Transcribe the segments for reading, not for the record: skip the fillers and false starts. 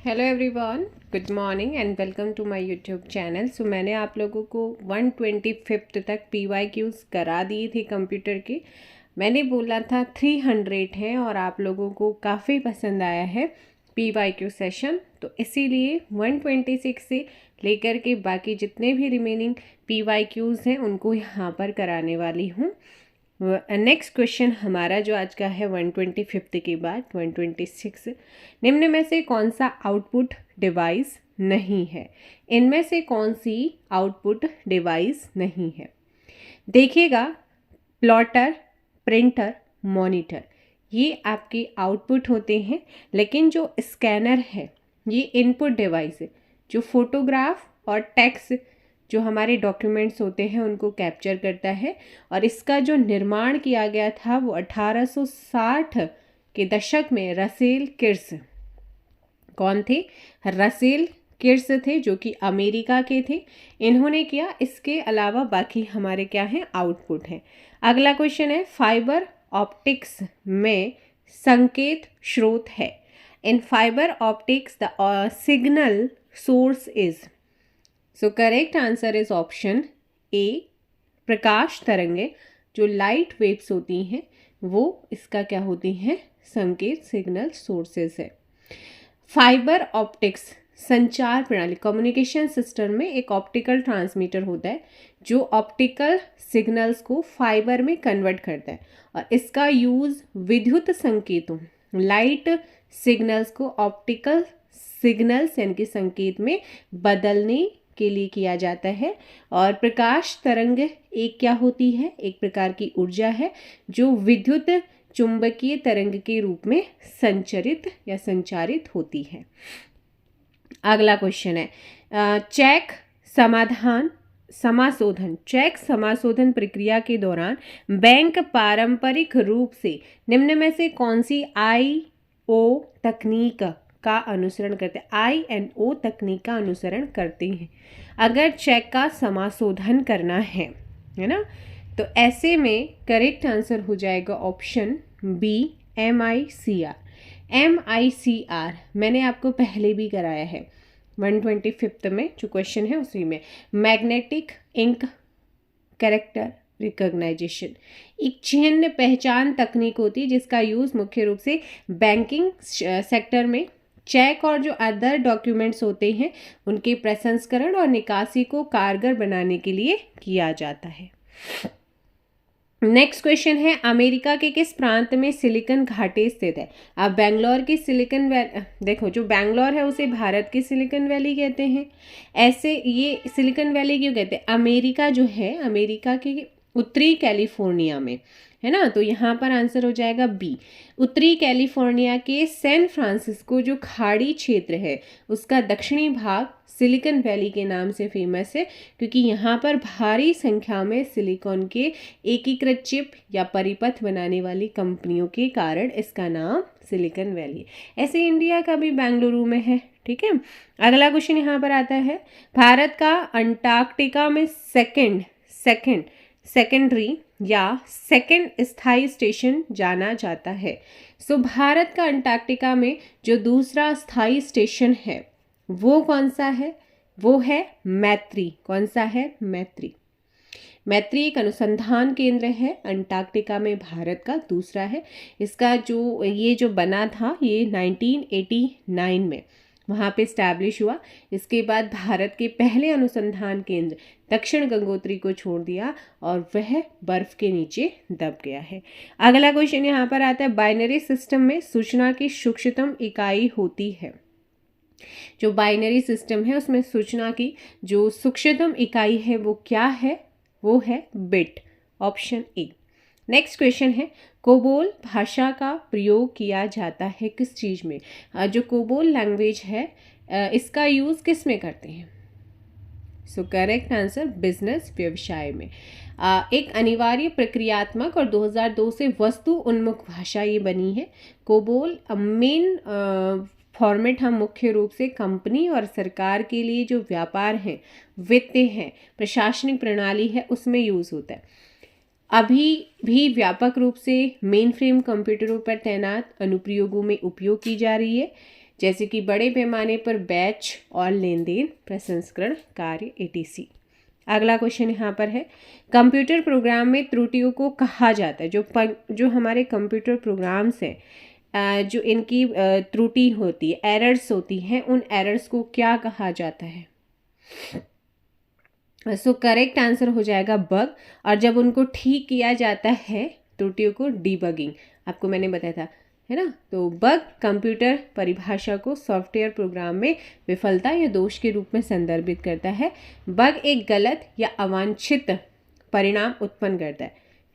Hello everyone, good morning and welcome to my YouTube channel. So मैंने आप लोगों को 125 तक PYQs करा दिए थे कंप्यूटर के। मैंने बोला था 300 हैं और आप लोगों को काफ़ी पसंद आया है PYQ सेशन, तो इसीलिए 126 से लेकर के बाकी जितने भी रिमेनिंग PYQs हैं उनको यहाँ पर कराने वाली हूँ। नेक्स्ट क्वेश्चन हमारा जो आज का है 125 के बाद 126, निम्न में से कौन सा आउटपुट डिवाइस नहीं है? इनमें से कौन सी आउटपुट डिवाइस नहीं है? देखिएगा, प्लॉटर, प्रिंटर, मॉनिटर, ये आपके आउटपुट होते हैं, लेकिन जो स्कैनर है ये इनपुट डिवाइस है, जो फोटोग्राफ और टेक्स्ट जो हमारे डॉक्यूमेंट्स होते हैं उनको कैप्चर करता है। और इसका जो निर्माण किया गया था वो 1860 के दशक में रसेल किर्स, कौन थे? रसेल किर्स थे, जो कि अमेरिका के थे, इन्होंने किया। इसके अलावा बाकी हमारे क्या हैं? आउटपुट हैं। अगला क्वेश्चन है, फाइबर ऑप्टिक्स में संकेत स्रोत है। In fibre optics the signal source is, so correct answer is option A, प्रकाश तरंगे जो लाइट वेव्स होती हैं वो इसका क्या होती हैं? संकेत, सिग्नल सोर्सेस है। फाइबर ऑप्टिक्स संचार प्रणाली, कम्युनिकेशन सिस्टम में एक ऑप्टिकल ट्रांसमीटर होता है जो ऑप्टिकल सिग्नल्स को फाइबर में कन्वर्ट करता है, और इसका यूज़ विद्युत संकेतों, लाइट सिग्नल्स को ऑप्टिकल सिग्नल्स यानी कि संकेत में बदलने के लिए किया जाता है। और प्रकाश तरंग एक क्या होती है? एक प्रकार की ऊर्जा है जो विद्युत चुंबकीय तरंग के रूप में संचरित या संचारित होती है। अगला क्वेश्चन है, चेक समाशोधन प्रक्रिया के दौरान बैंक पारंपरिक रूप से निम्न में से कौन सी IO तकनीक का अनुसरण करते हैं? INO तकनीक का अनुसरण करते हैं अगर चेक का समाशोधन करना है ना? तो ऐसे में करेक्ट आंसर हो जाएगा ऑप्शन बी, MICR। MICR मैंने आपको पहले भी कराया है 125 में, जो क्वेश्चन है उसी में। मैग्नेटिक इंक कैरेक्टर रिकॉग्नाइजेशन एक चिन्ह पहचान तकनीक होती है जिसका यूज़ मुख्य रूप से बैंकिंग सेक्टर में चेक और जो अदर डॉक्यूमेंट्स होते हैं उनके प्रसंस्करण और निकासी को कारगर बनाने के लिए किया जाता है। नेक्स्ट क्वेश्चन है, अमेरिका के किस प्रांत में सिलिकॉन घाटी स्थित है? अब बेंगलोर की सिलिकॉन वैली, देखो जो बेंगलोर है उसे भारत की सिलिकॉन वैली कहते हैं। ऐसे ये सिलिकॉन वैली क्यों कहते हैं? अमेरिका जो है, अमेरिका के उत्तरी कैलिफोर्निया में है ना, तो यहाँ पर आंसर हो जाएगा बी। उत्तरी कैलिफोर्निया के सैन फ्रांसिस्को जो खाड़ी क्षेत्र है उसका दक्षिणी भाग सिलिकॉन वैली के नाम से फेमस है, क्योंकि यहाँ पर भारी संख्या में सिलिकॉन के एकीकृत चिप या परिपथ बनाने वाली कंपनियों के कारण इसका नाम सिलिकॉन वैली है। ऐसे इंडिया का भी बेंगलुरु में है, ठीक है। अगला क्वेश्चन यहाँ पर आता है, भारत का अंटार्कटिका में सेकेंडरी या सेकेंड स्थायी स्टेशन जाना जाता है। सो भारत का अंटार्कटिका में जो दूसरा स्थायी स्टेशन है वो कौन सा है? वो है मैत्री। कौन सा है? मैत्री। मैत्री एक अनुसंधान केंद्र है, अंटार्कटिका में भारत का दूसरा है। इसका जो ये जो बना था ये 1989 में वहाँ पे स्टैब्लिश हुआ। इसके बाद भारत के पहले अनुसंधान केंद्र दक्षिण गंगोत्री को छोड़ दिया और वह बर्फ के नीचे दब गया है। अगला क्वेश्चन यहाँ पर आता है, बाइनरी सिस्टम में सूचना की सूक्ष्मतम इकाई होती है। जो बाइनरी सिस्टम है उसमें सूचना की जो सूक्ष्मतम इकाई है वो क्या है? वो है bit, option A. Next question है, कोबोल भाषा का प्रयोग किया जाता है किस चीज़ में? जो कोबोल लैंग्वेज है इसका यूज़ किस में करते हैं? सो करेक्ट आंसर बिजनेस, व्यवसाय में। एक अनिवार्य प्रक्रियात्मक और 2002 से वस्तु उन्मुख भाषा ये बनी है। कोबोल मेन फॉर्मेट हम मुख्य रूप से कंपनी और सरकार के लिए जो व्यापार हैं, वित्त हैं, प्रशासनिक प्रणाली है उसमें यूज़ होता है। अभी भी व्यापक रूप से मेन फ्रेम कंप्यूटरों पर तैनात अनुप्रयोगों में उपयोग की जा रही है। जैसे कि बड़े पैमाने पर बैच और लेन देन प्रसंस्करण कार्य etc। अगला क्वेश्चन यहाँ पर है, कंप्यूटर प्रोग्राम में त्रुटियों को कहा जाता है, जो हमारे कंप्यूटर प्रोग्राम्स हैं, जो इनकी त्रुटि होती है, एरर्स होती हैं, उन एरर्स को क्या कहा जाता है? सो करेक्ट आंसर हो जाएगा बग। और जब उनको ठीक किया जाता है त्रुटियों को डीबगिंग, आपको मैंने बताया था, है ना। तो बग कंप्यूटर परिभाषा को सॉफ्टवेयर प्रोग्राम में विफलता या दोष के रूप में संदर्भित करता है। बग एक गलत या अवांछित परिणाम उत्पन्न करता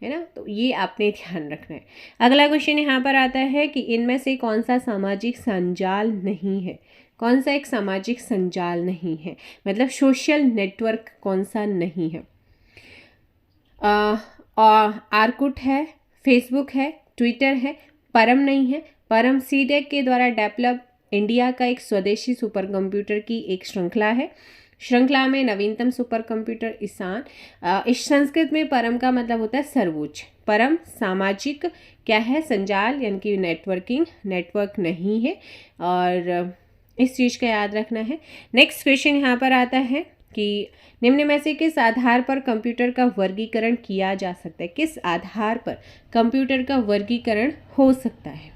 है ना। तो ये आपने ध्यान रखना है। अगला क्वेश्चन यहाँ पर आता है कि इनमें से कौन सा सामाजिक संजाल नहीं है? कौन सा एक सामाजिक संजाल नहीं है, मतलब सोशल नेटवर्क कौन सा नहीं है? आर्कुट है, फेसबुक है, ट्विटर है, परम नहीं है। परम सीडेक के द्वारा डेवलप इंडिया का एक स्वदेशी सुपर कंप्यूटर की एक श्रृंखला है। श्रृंखला में नवीनतम सुपर कंप्यूटर ईशान। इस संस्कृत में परम का मतलब होता है सर्वोच्च। परम सामाजिक क्या है? संजाल, यानी कि नेटवर्क नहीं है, और इस चीज़ का याद रखना है। नेक्स्ट क्वेश्चन यहाँ पर आता है कि निम्न में से किस आधार पर कंप्यूटर का वर्गीकरण किया जा सकता है? किस आधार पर कंप्यूटर का वर्गीकरण हो सकता है?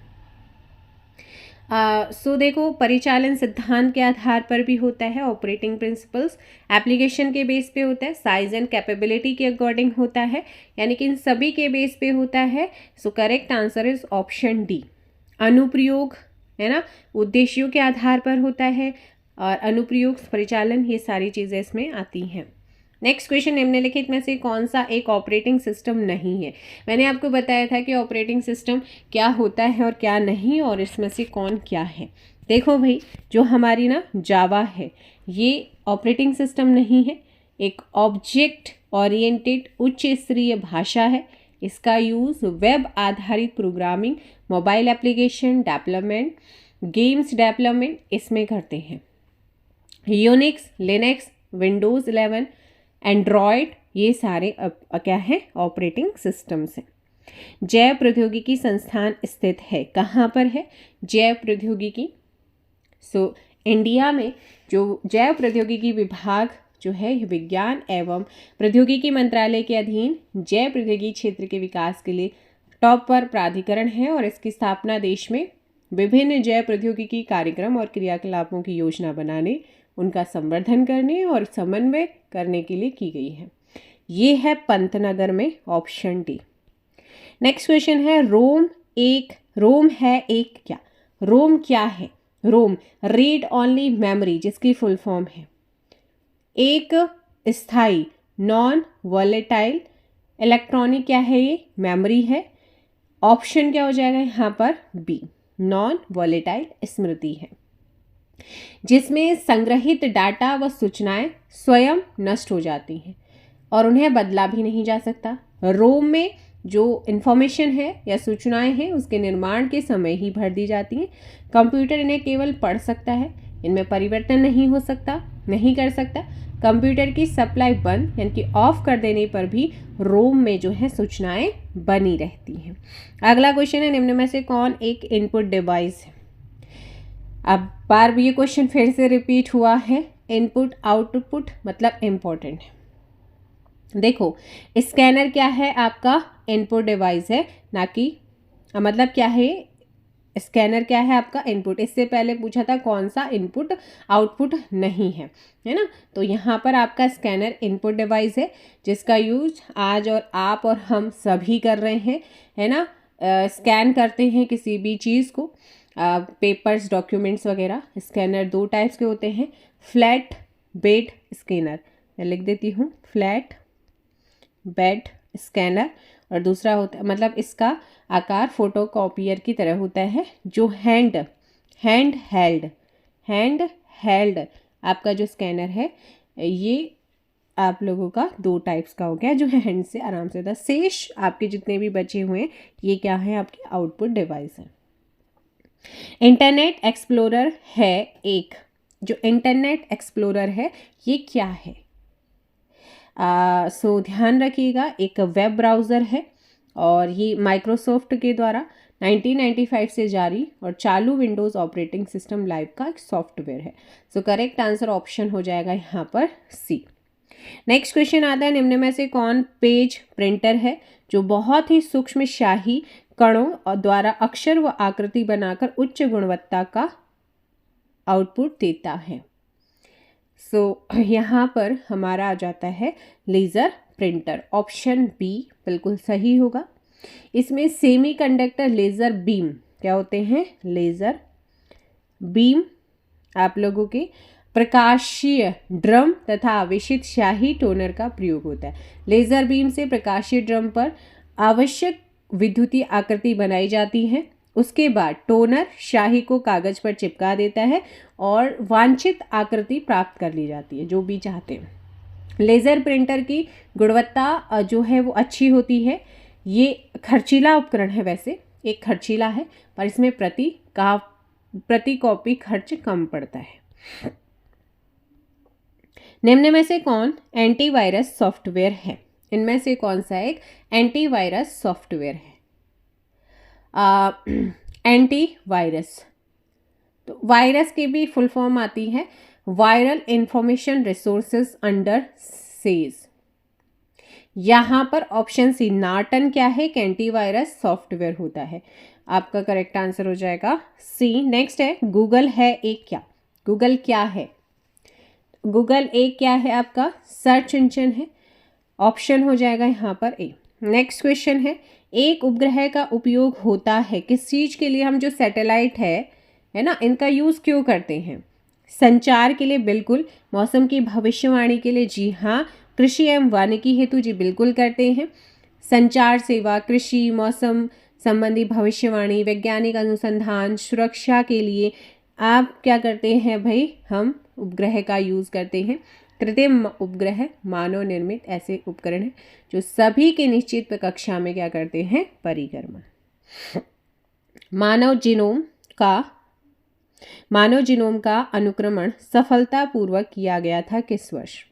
देखो, परिचालन सिद्धांत के आधार पर भी होता है, ऑपरेटिंग प्रिंसिपल्स, एप्लीकेशन के बेस पे होता है, साइज एंड कैपेबिलिटी के अकॉर्डिंग होता है, यानी कि इन सभी के बेस पे होता है। सो correct answer is option D. अनुप्रयोग, है ना, उद्देश्यों के आधार पर होता है, और अनुप्रयोग, परिचालन, ये सारी चीज़ें इसमें आती हैं। नेक्स्ट क्वेश्चन, निम्नलिखित में से कौन सा एक ऑपरेटिंग सिस्टम नहीं है? मैंने आपको बताया था कि ऑपरेटिंग सिस्टम क्या होता है और क्या नहीं, और इसमें से कौन क्या है। देखो भाई, जो हमारी ना जावा है, ये ऑपरेटिंग सिस्टम नहीं है, एक ऑब्जेक्ट ओरिएंटेड उच्च स्तरीय भाषा है। इसका यूज़ वेब आधारित programming, mobile application development, games development इसमें करते हैं। यूनिक्स, लिनक्स, विंडोज़ 11, एंड्रॉयड, ये सारे क्या है? ऑपरेटिंग सिस्टम्स हैं। जैव प्रौद्योगिकी संस्थान स्थित है, कहाँ पर है? जैव प्रौद्योगिकी, इंडिया में जो जैव प्रौद्योगिकी विभाग जो है, विज्ञान एवं प्रौद्योगिकी मंत्रालय के अधीन जैव प्रौद्योगिकी क्षेत्र के विकास के लिए टॉप पर प्राधिकरण है, और इसकी स्थापना देश में विभिन्न जैव प्रौद्योगिकी कार्यक्रम और क्रियाकलापों की योजना बनाने, उनका संवर्धन करने और समन्वय करने के लिए की गई है। ये है पंतनगर में, ऑप्शन डी। नेक्स्ट क्वेश्चन है, रोम है एक क्या? रोम क्या है? रोम रीड ओनली मेमोरी, जिसकी फुल फॉर्म है एक स्थायी नॉन वॉलेटाइल इलेक्ट्रॉनिक, क्या है ये? मेमोरी है। ऑप्शन क्या हो जाएगा यहाँ पर? बी, नॉन वॉलेटाइल स्मृति है, जिसमें संग्रहित डाटा व सूचनाएं स्वयं नष्ट हो जाती हैं और उन्हें बदला भी नहीं जा सकता। रोम में जो इन्फॉर्मेशन है या सूचनाएं हैं, उसके निर्माण के समय ही भर दी जाती हैं। कंप्यूटर इन्हें केवल पढ़ सकता है, इनमें परिवर्तन नहीं कर सकता। कंप्यूटर की सप्लाई बंद, यानी कि ऑफ कर देने पर भी रोम में जो है सूचनाएं बनी रहती हैं। अगला क्वेश्चन है, निम्न में से कौन एक इनपुट डिवाइस है? अब बार ये क्वेश्चन फिर से रिपीट हुआ है। इनपुट आउटपुट मतलब इम्पोर्टेंट है। देखो, स्कैनर क्या है? आपका इनपुट डिवाइस है, ना कि मतलब क्या है? स्कैनर क्या है? आपका इनपुट। इससे पहले पूछा था कौन सा इनपुट आउटपुट नहीं है, है ना। तो यहाँ पर आपका स्कैनर इनपुट डिवाइस है, जिसका यूज आज और आप और हम सभी कर रहे हैं, है ना। स्कैन करते हैं किसी भी चीज़ को, पेपर्स, डॉक्यूमेंट्स वगैरह। स्कैनर दो टाइप्स के होते हैं, फ्लैट बेड स्कैनर, मैं लिख देती हूँ, फ्लैट बेड स्कैनर, और दूसरा होता है, मतलब इसका आकार फोटोकॉपियर की तरह होता है, जो हैंड हेल्ड आपका जो स्कैनर है, ये आप लोगों का दो टाइप्स का हो गया, जो हैंड से आराम से होता है। शेष आपके जितने भी बचे हुए हैं, ये क्या है? आपके आउटपुट डिवाइस है। इंटरनेट एक्सप्लोरर है एक, जो इंटरनेट एक्सप्लोरर है ये क्या है? ध्यान रखिएगा, एक वेब ब्राउज़र है, और ये माइक्रोसॉफ्ट के द्वारा 1995 से जारी और चालू विंडोज़ ऑपरेटिंग सिस्टम लाइव का एक सॉफ्टवेयर है। सो करेक्ट आंसर ऑप्शन हो जाएगा यहाँ पर सी। नेक्स्ट क्वेश्चन आता है, निम्न में से कौन पेज प्रिंटर है जो बहुत ही सूक्ष्म शाही कणों द्वारा अक्षर व आकृति बनाकर उच्च गुणवत्ता का आउटपुट देता है। यहाँ पर हमारा आ जाता है लेज़र प्रिंटर, ऑप्शन बी बिल्कुल सही होगा। इसमें सेमीकंडक्टर लेज़र बीम क्या होते हैं, लेज़र बीम आप लोगों के प्रकाशीय ड्रम तथा आवेशित शाही टोनर का प्रयोग होता है। लेज़र बीम से प्रकाशीय ड्रम पर आवश्यक विद्युतीय आकृति बनाई जाती है। उसके बाद टोनर शाही को कागज पर चिपका देता है और वांछित आकृति प्राप्त कर ली जाती है जो भी चाहते हैं। लेज़र प्रिंटर की गुणवत्ता जो है वो अच्छी होती है। ये खर्चीला उपकरण है, वैसे एक खर्चीला है, पर इसमें प्रति कॉपी खर्च कम पड़ता है। निम्न में से कौन एंटीवायरस सॉफ्टवेयर है? इनमें से कौन सा एक एंटीवायरस सॉफ्टवेयर है? एंटीवायरस, तो वायरस की भी फुल फॉर्म आती है viral information resources under says. यहाँ पर ऑप्शन सी नार्टन क्या है, एक एंटीवायरस सॉफ्टवेयर होता है। आपका करेक्ट आंसर हो जाएगा सी। नेक्स्ट है गूगल है एक क्या? गूगल क्या है? गूगल एक क्या है आपका? सर्च इंजन है। ऑप्शन हो जाएगा यहाँ पर ए। नेक्स्ट क्वेश्चन है, एक उपग्रह का उपयोग होता है किस चीज़ के लिए? हम जो सैटेलाइट है ना, इनका यूज़ क्यों करते हैं? संचार के लिए बिल्कुल, मौसम की भविष्यवाणी के लिए जी हाँ, कृषि एवं वानिकी हेतु जी बिल्कुल करते हैं। संचार सेवा, कृषि, मौसम संबंधी भविष्यवाणी, वैज्ञानिक अनुसंधान, सुरक्षा के लिए आप क्या करते हैं भाई? हम उपग्रह का यूज़ करते हैं। कृत्रिम उपग्रह मानव निर्मित ऐसे उपकरण हैं जो सभी के निश्चित कक्षा में क्या करते हैं? परिक्रमण। मानव जीनोम का अनुक्रमण सफलतापूर्वक किया गया था किस वर्ष?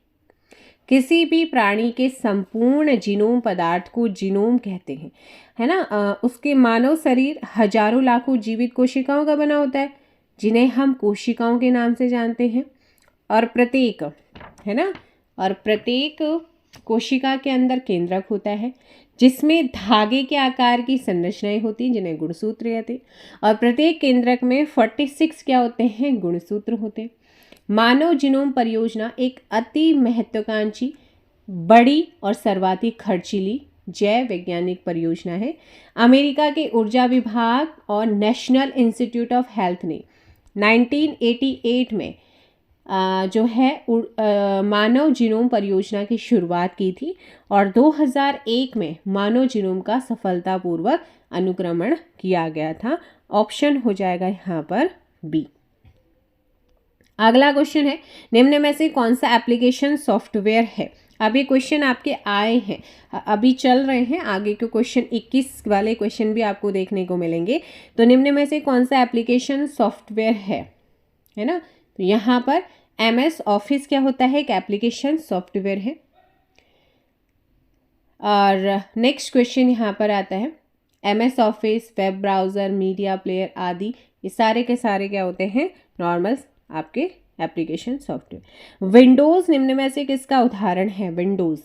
किसी भी प्राणी के संपूर्ण जीनोम पदार्थ को जीनोम कहते हैं, है ना। उसके मानव शरीर हजारों लाखों जीवित कोशिकाओं का बना होता है जिन्हें हम कोशिकाओं के नाम से जानते हैं। और प्रत्येक, है ना, और प्रत्येक कोशिका के अंदर केंद्रक होता है जिसमें धागे के आकार की संरचनाएं होती हैं जिन्हें गुणसूत्र कहते हैं। और प्रत्येक केंद्रक में 46 क्या होते हैं? गुणसूत्र होते हैं। मानव जीनोम परियोजना एक अति महत्वाकांक्षी, बड़ी और सर्वाधिक खर्चीली जैव वैज्ञानिक परियोजना है। अमेरिका के ऊर्जा विभाग और नेशनल इंस्टीट्यूट ऑफ हेल्थ ने 1988 में जो है मानव जीनोम परियोजना की शुरुआत की थी और 2001 में मानव जीनोम का सफलतापूर्वक अनुक्रमण किया गया था। ऑप्शन हो जाएगा यहाँ पर बी। अगला क्वेश्चन है, निम्न में से कौन सा एप्लीकेशन सॉफ्टवेयर है? अभी क्वेश्चन आपके आए हैं, अभी चल रहे हैं, आगे के क्वेश्चन 21 वाले क्वेश्चन भी आपको देखने को मिलेंगे। तो निम्न में से कौन सा एप्लीकेशन सॉफ्टवेयर है ना। तो यहाँ पर MS ऑफिस क्या होता है? एक एप्लीकेशन सॉफ्टवेयर है। और नेक्स्ट क्वेश्चन यहाँ पर आता है, MS office, web browser, media player आदि ये सारे के सारे क्या होते हैं? नॉर्मल आपके एप्लीकेशन सॉफ्टवेयर। विंडोज़ निम्न में से किसका उदाहरण है? विंडोज़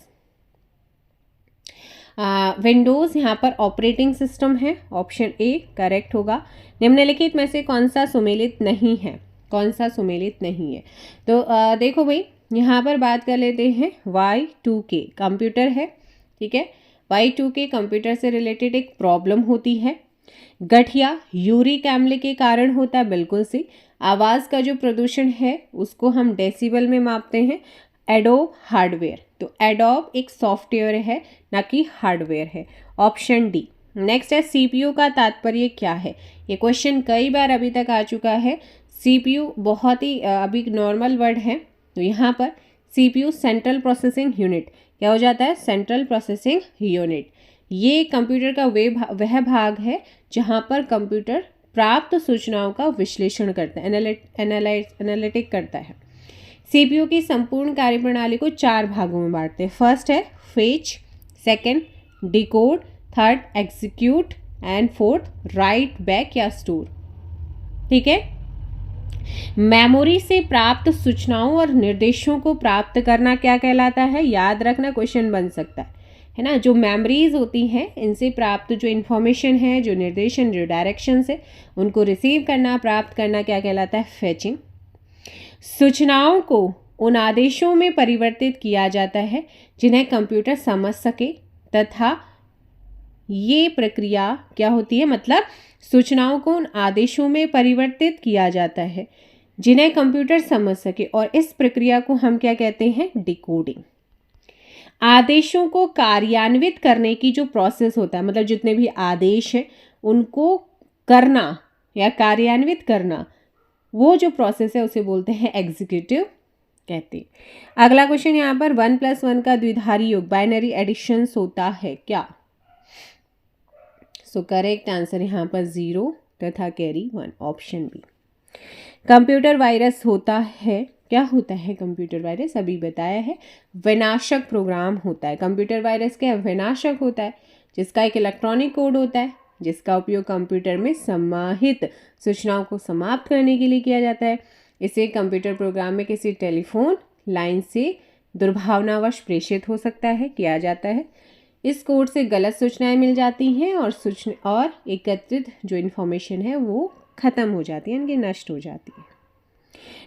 यहाँ पर ऑपरेटिंग सिस्टम है। ऑप्शन ए करेक्ट होगा। निम्नलिखित में से कौन सा सुमेलित नहीं है? कौन सा सुमेलित नहीं है? तो देखो भाई, यहाँ पर बात कर लेते हैं Y2K कंप्यूटर है, ठीक है। Y2K कंप्यूटर से रिलेटेड एक प्रॉब्लम होती है। गठिया यूरिक अम्ल के कारण होता है, बिल्कुल सी। आवाज़ का जो प्रदूषण है उसको हम डेसिबल में मापते हैं। एडोब हार्डवेयर, तो एडोब एक सॉफ्टवेयर है ना कि हार्डवेयर है। Option D. नेक्स्ट है CPU का तात्पर्य क्या है? ये क्वेश्चन कई बार अभी तक आ चुका है। CPU बहुत ही अभी नॉर्मल वर्ड है, तो यहाँ पर CPU सेंट्रल प्रोसेसिंग यूनिट क्या हो जाता है? Central processing unit. ये कंप्यूटर का वह भाग है जहाँ पर कंप्यूटर प्राप्त सूचनाओं का विश्लेषण करता है, एनालिटिक करता है। CPU की संपूर्ण कार्यप्रणाली को 4 भागों में बांटते हैं। फर्स्ट है fetch, second decode, third execute and fourth right back या स्टोर। ठीक है। मेमोरी से प्राप्त सूचनाओं और निर्देशों को प्राप्त करना क्या कहलाता है? याद रखना, क्वेश्चन बन सकता है ना। जो मेमोरीज होती हैं इनसे प्राप्त जो इन्फॉर्मेशन है, जो निर्देशन, जो डायरेक्शंस है, उनको रिसीव करना, प्राप्त करना क्या कहलाता है? फेचिंग। सूचनाओं को उन आदेशों में परिवर्तित किया जाता है जिन्हें कंप्यूटर समझ सके, तथा ये प्रक्रिया क्या होती है? मतलब सूचनाओं को उन आदेशों में परिवर्तित किया जाता है जिन्हें कंप्यूटर समझ सके, और इस प्रक्रिया को हम क्या कहते हैं? डिकोडिंग। आदेशों को कार्यान्वित करने की जो प्रोसेस होता है, मतलब जितने भी आदेश हैं उनको करना या कार्यान्वित करना, वो जो प्रोसेस है उसे बोलते हैं एग्जीक्यूटिव कहते हैं। अगला क्वेश्चन यहाँ पर 1+1 का द्विधारी योग बाइनरी एडिशन होता है क्या? सो करेक्ट आंसर यहाँ पर 0 तथा carry 1, option B. Computer virus होता है, क्या होता है कंप्यूटर वायरस? अभी बताया है, विनाशक प्रोग्राम होता है। कंप्यूटर वायरस क्या है? विनाशक होता है, जिसका एक इलेक्ट्रॉनिक कोड होता है, जिसका उपयोग कंप्यूटर में समाहित सूचनाओं को समाप्त करने के लिए किया जाता है। इसे कंप्यूटर प्रोग्राम में किसी टेलीफोन लाइन से दुर्भावनावश प्रेषित हो सकता है, किया जाता है। इस कोड से गलत सूचनाएं मिल जाती हैं और एकत्रित जो इन्फॉर्मेशन है वो खत्म हो जाती है, इनकी नष्ट हो जाती है।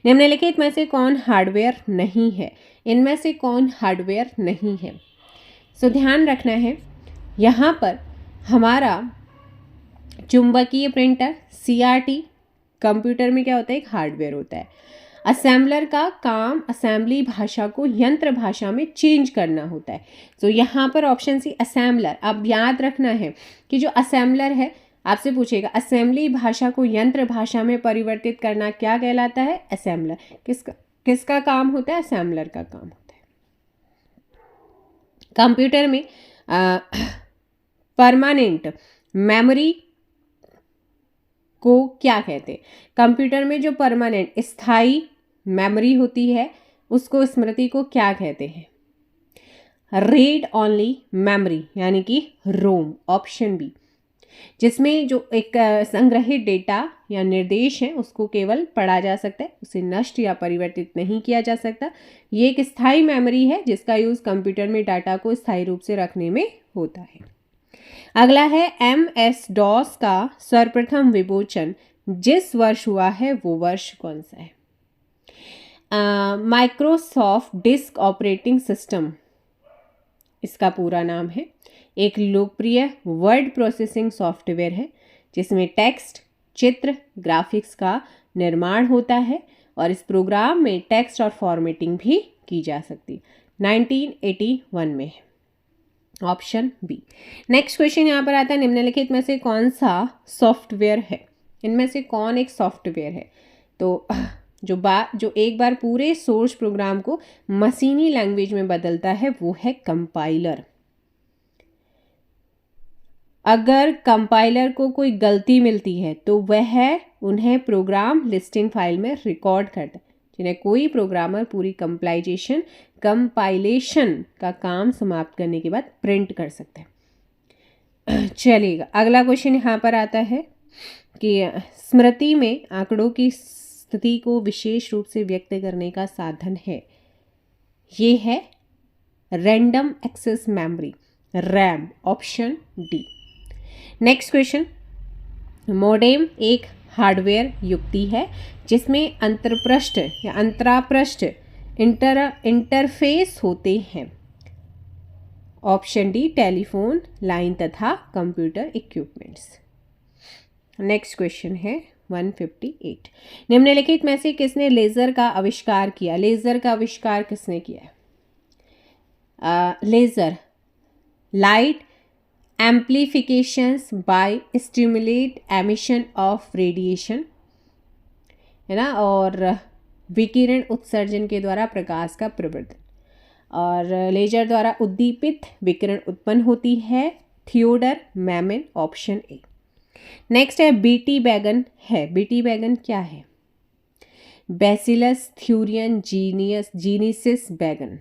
निम्नलिखित में से कौन हार्डवेयर नहीं है? इनमें से कौन हार्डवेयर नहीं है? सो ध्यान रखना है, यहाँ पर हमारा चुंबकीय प्रिंटर CRT कंप्यूटर में क्या होता है? एक हार्डवेयर होता है। असेंबलर का काम असेंबली भाषा को यंत्र भाषा में चेंज करना होता है। तो यहाँ पर ऑप्शन सी असेंबलर। अब याद रखना है कि जो असेंबलर है, आपसे पूछेगा असेंबली भाषा को यंत्र भाषा में परिवर्तित करना क्या कहलाता है? असेंबलर। किसका काम होता है? असेंबलर का काम होता है। कंप्यूटर में परमानेंट मेमोरी को क्या कहते हैं? कंप्यूटर में जो परमानेंट स्थायी मेमोरी होती है उसको, स्मृति को क्या कहते हैं? रीड ओनली मेमोरी यानी कि रोम, ऑप्शन बी। जिसमें जो एक संग्रहित डेटा या निर्देश है उसको केवल पढ़ा जा सकता है, उसे नष्ट या परिवर्तित नहीं किया जा सकता। ये एक स्थायी मेमोरी है जिसका यूज कंप्यूटर में डाटा को स्थायी रूप से रखने में होता है। अगला है MS-DOS का सर्वप्रथम विमोचन जिस वर्ष हुआ है वो वर्ष कौन सा है? माइक्रोसॉफ्ट डिस्क ऑपरेटिंग सिस्टम इसका पूरा नाम है। एक लोकप्रिय वर्ड प्रोसेसिंग सॉफ्टवेयर है जिसमें टेक्स्ट, चित्र, ग्राफिक्स का निर्माण होता है और इस प्रोग्राम में टेक्स्ट और फॉर्मेटिंग भी की जा सकती है। 1981 में है, ऑप्शन बी। नेक्स्ट क्वेश्चन यहाँ पर आता है, निम्नलिखित में से कौन सा सॉफ्टवेयर है? इनमें से कौन एक सॉफ्टवेयर है? तो जो एक बार पूरे सोर्स प्रोग्राम को मशीनी लैंग्वेज में बदलता है वो है कंपाइलर। अगर कंपाइलर को कोई गलती मिलती है तो वह उन्हें प्रोग्राम लिस्टिंग फाइल में रिकॉर्ड करता है, जिन्हें कोई प्रोग्रामर पूरी कंपाइलेशन का काम समाप्त करने के बाद प्रिंट कर सकते हैं। चलिएगा, अगला क्वेश्चन यहाँ पर आता है कि स्मृति में आंकड़ों की स्थिति को विशेष रूप से व्यक्त करने का साधन है, ये है random access memory, RAM, option D. Next question, modem एक हार्डवेयर युक्ति है जिसमें अंतरपृष्ठ या अंतरापृष्ठ इंटरफेस होते हैं, ऑप्शन डी टेलीफोन लाइन तथा कंप्यूटर इक्विपमेंट्स। नेक्स्ट क्वेश्चन है 158, निम्नलिखित में से किसने लेजर का आविष्कार किया? लेजर का आविष्कार किसने किया? Laser light amplifications by stimulate emission of radiation, है ना, और विकिरण उत्सर्जन के द्वारा प्रकाश का प्रवर्धन, और लेजर द्वारा उद्दीपित विकिरण उत्पन्न होती है, Theodore Memon, option A. Next है बीटी बैगन है। बीटी बैगन क्या है? बैसिलस थ्यूरियन जीनिसिस बैगन,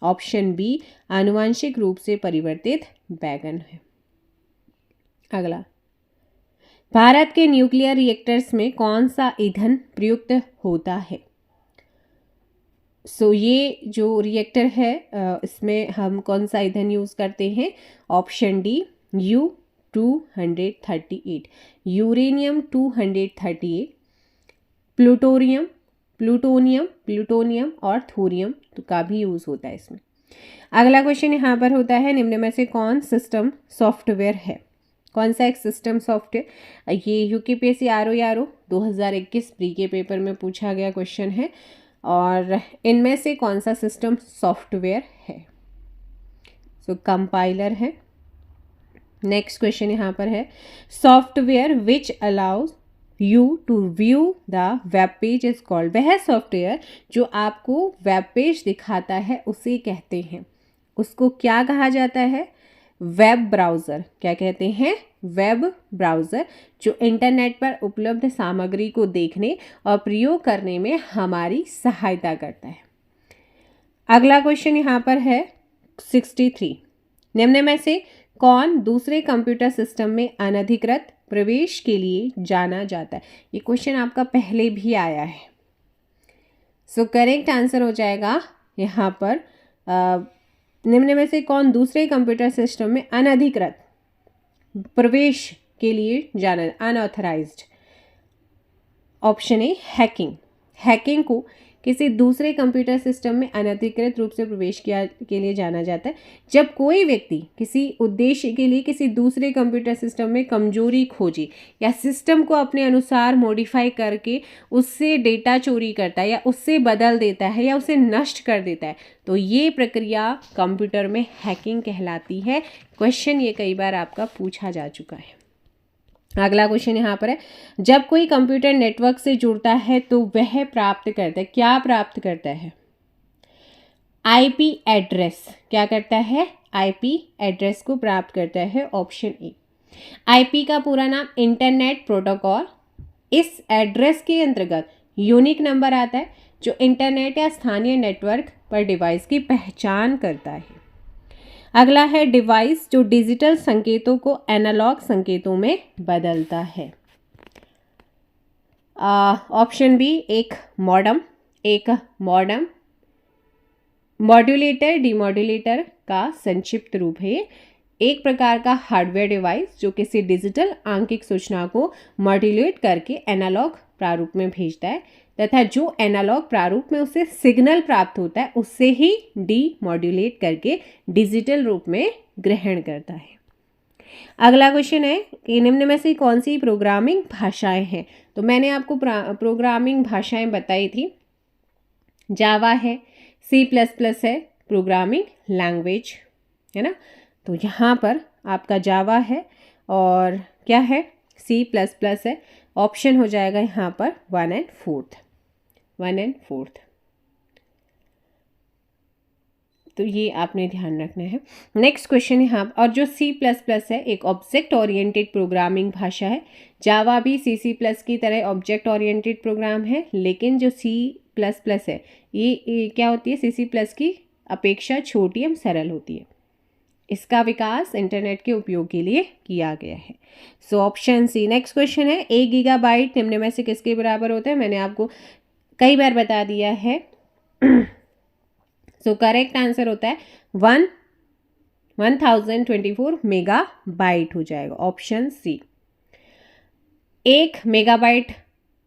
ऑप्शन बी आनुवांशिक रूप से परिवर्तित बैगन है। अगला भारत के न्यूक्लियर रिएक्टर्स में कौन सा ईंधन प्रयुक्त होता है? ये जो रिएक्टर है इसमें हम कौन सा ईंधन यूज़ करते हैं? Option D U-238, uranium 238, plutonium और थोरियम का भी यूज़ होता है इसमें। अगला क्वेश्चन यहाँ पर होता है, निम्न में से कौन सिस्टम सॉफ्टवेयर है? कौन सा एक सिस्टम सॉफ्टवेयर? ये यूकेपीएससी आरओ 2021 प्री के पेपर में पूछा गया क्वेश्चन है, और इनमें से कौन सा सिस्टम सॉफ्टवेयर है? कंपाइलर है। नेक्स्ट क्वेश्चन यहाँ पर है, software which allows you to view the web page is called. वह सॉफ्टवेयर जो आपको वेब पेज दिखाता है उसे कहते हैं, उसको क्या कहा जाता है? Web browser. क्या कहते हैं? वेब ब्राउज़र, जो इंटरनेट पर उपलब्ध सामग्री को देखने और प्रयोग करने में हमारी सहायता करता है। अगला क्वेश्चन यहाँ पर है 63, निम्न में से कौन दूसरे कंप्यूटर सिस्टम में अनधिकृत प्रवेश के लिए जाना जाता है? ये क्वेश्चन आपका पहले भी आया है। करेक्ट आंसर हो जाएगा यहाँ पर निम्न में से कौन दूसरे कंप्यूटर सिस्टम में अनधिकृत प्रवेश के लिए जाना, अनऑथराइज्ड। ऑप्शन ए हैकिंग को किसी दूसरे कंप्यूटर सिस्टम में अनधिकृत रूप से प्रवेश के लिए जाना जाता है जब कोई व्यक्ति किसी उद्देश्य के लिए किसी दूसरे कंप्यूटर सिस्टम में कमजोरी खोजे या सिस्टम को अपने अनुसार मॉडिफाई करके उससे डेटा चोरी करता है या उससे बदल देता है या उसे नष्ट कर देता है, तो ये प्रक्रिया कंप्यूटर में हैकिंग कहलाती है। क्वेश्चन ये कई बार आपका पूछा जा चुका है। अगला क्वेश्चन यहाँ पर है, जब कोई कंप्यूटर नेटवर्क से जुड़ता है तो वह प्राप्त करता है, क्या प्राप्त करता है? IP address. क्या करता है? आईपी एड्रेस को प्राप्त करता है। Option A. आईपी का पूरा नाम इंटरनेट प्रोटोकॉल। इस एड्रेस के अंतर्गत यूनिक नंबर आता है जो इंटरनेट या स्थानीय नेटवर्क पर डिवाइस की पहचान करता है। अगला है डिवाइस जो डिजिटल संकेतों को एनालॉग संकेतों में बदलता है। ऑप्शन बी, एक मॉडम मॉड्यूलेटर डिमॉड्यूलेटर का संक्षिप्त रूप है। एक प्रकार का हार्डवेयर डिवाइस जो किसी डिजिटल आंकिक सूचना को मॉड्यूलेट करके एनालॉग प्रारूप में भेजता है तथा जो एनालॉग प्रारूप में उसे सिग्नल प्राप्त होता है उससे ही डीमॉड्यूलेट करके डिजिटल रूप में ग्रहण करता है। अगला क्वेश्चन है कि निम्न में से कौन सी प्रोग्रामिंग भाषाएं हैं? तो मैंने आपको प्रोग्रामिंग भाषाएं बताई थी, जावा है, C++ है, प्रोग्रामिंग लैंग्वेज है ना। तो यहाँ पर आपका जावा है और क्या है? C++ है। ऑप्शन हो जाएगा यहाँ पर 1 and 4। तो ये आपने ध्यान रखना है। नेक्स्ट क्वेश्चन यहाँ, और जो C++ है एक ऑब्जेक्ट ओरिएंटेड प्रोग्रामिंग भाषा है। जावा भी C++ की तरह ऑब्जेक्ट ओरिएंटेड प्रोग्राम है, लेकिन जो C++ है ये क्या होती है? C++ की अपेक्षा छोटी एवं सरल होती है। इसका विकास इंटरनेट के उपयोग के लिए किया गया है। Option C. नेक्स्ट क्वेश्चन है, 1 गीगाबाइट निम्न में से किसके बराबर होता है? मैंने आपको कई बार बता दिया है। करेक्ट आंसर होता है 1024 मेगाबाइट हो जाएगा। ऑप्शन सी। 1 मेगाबाइट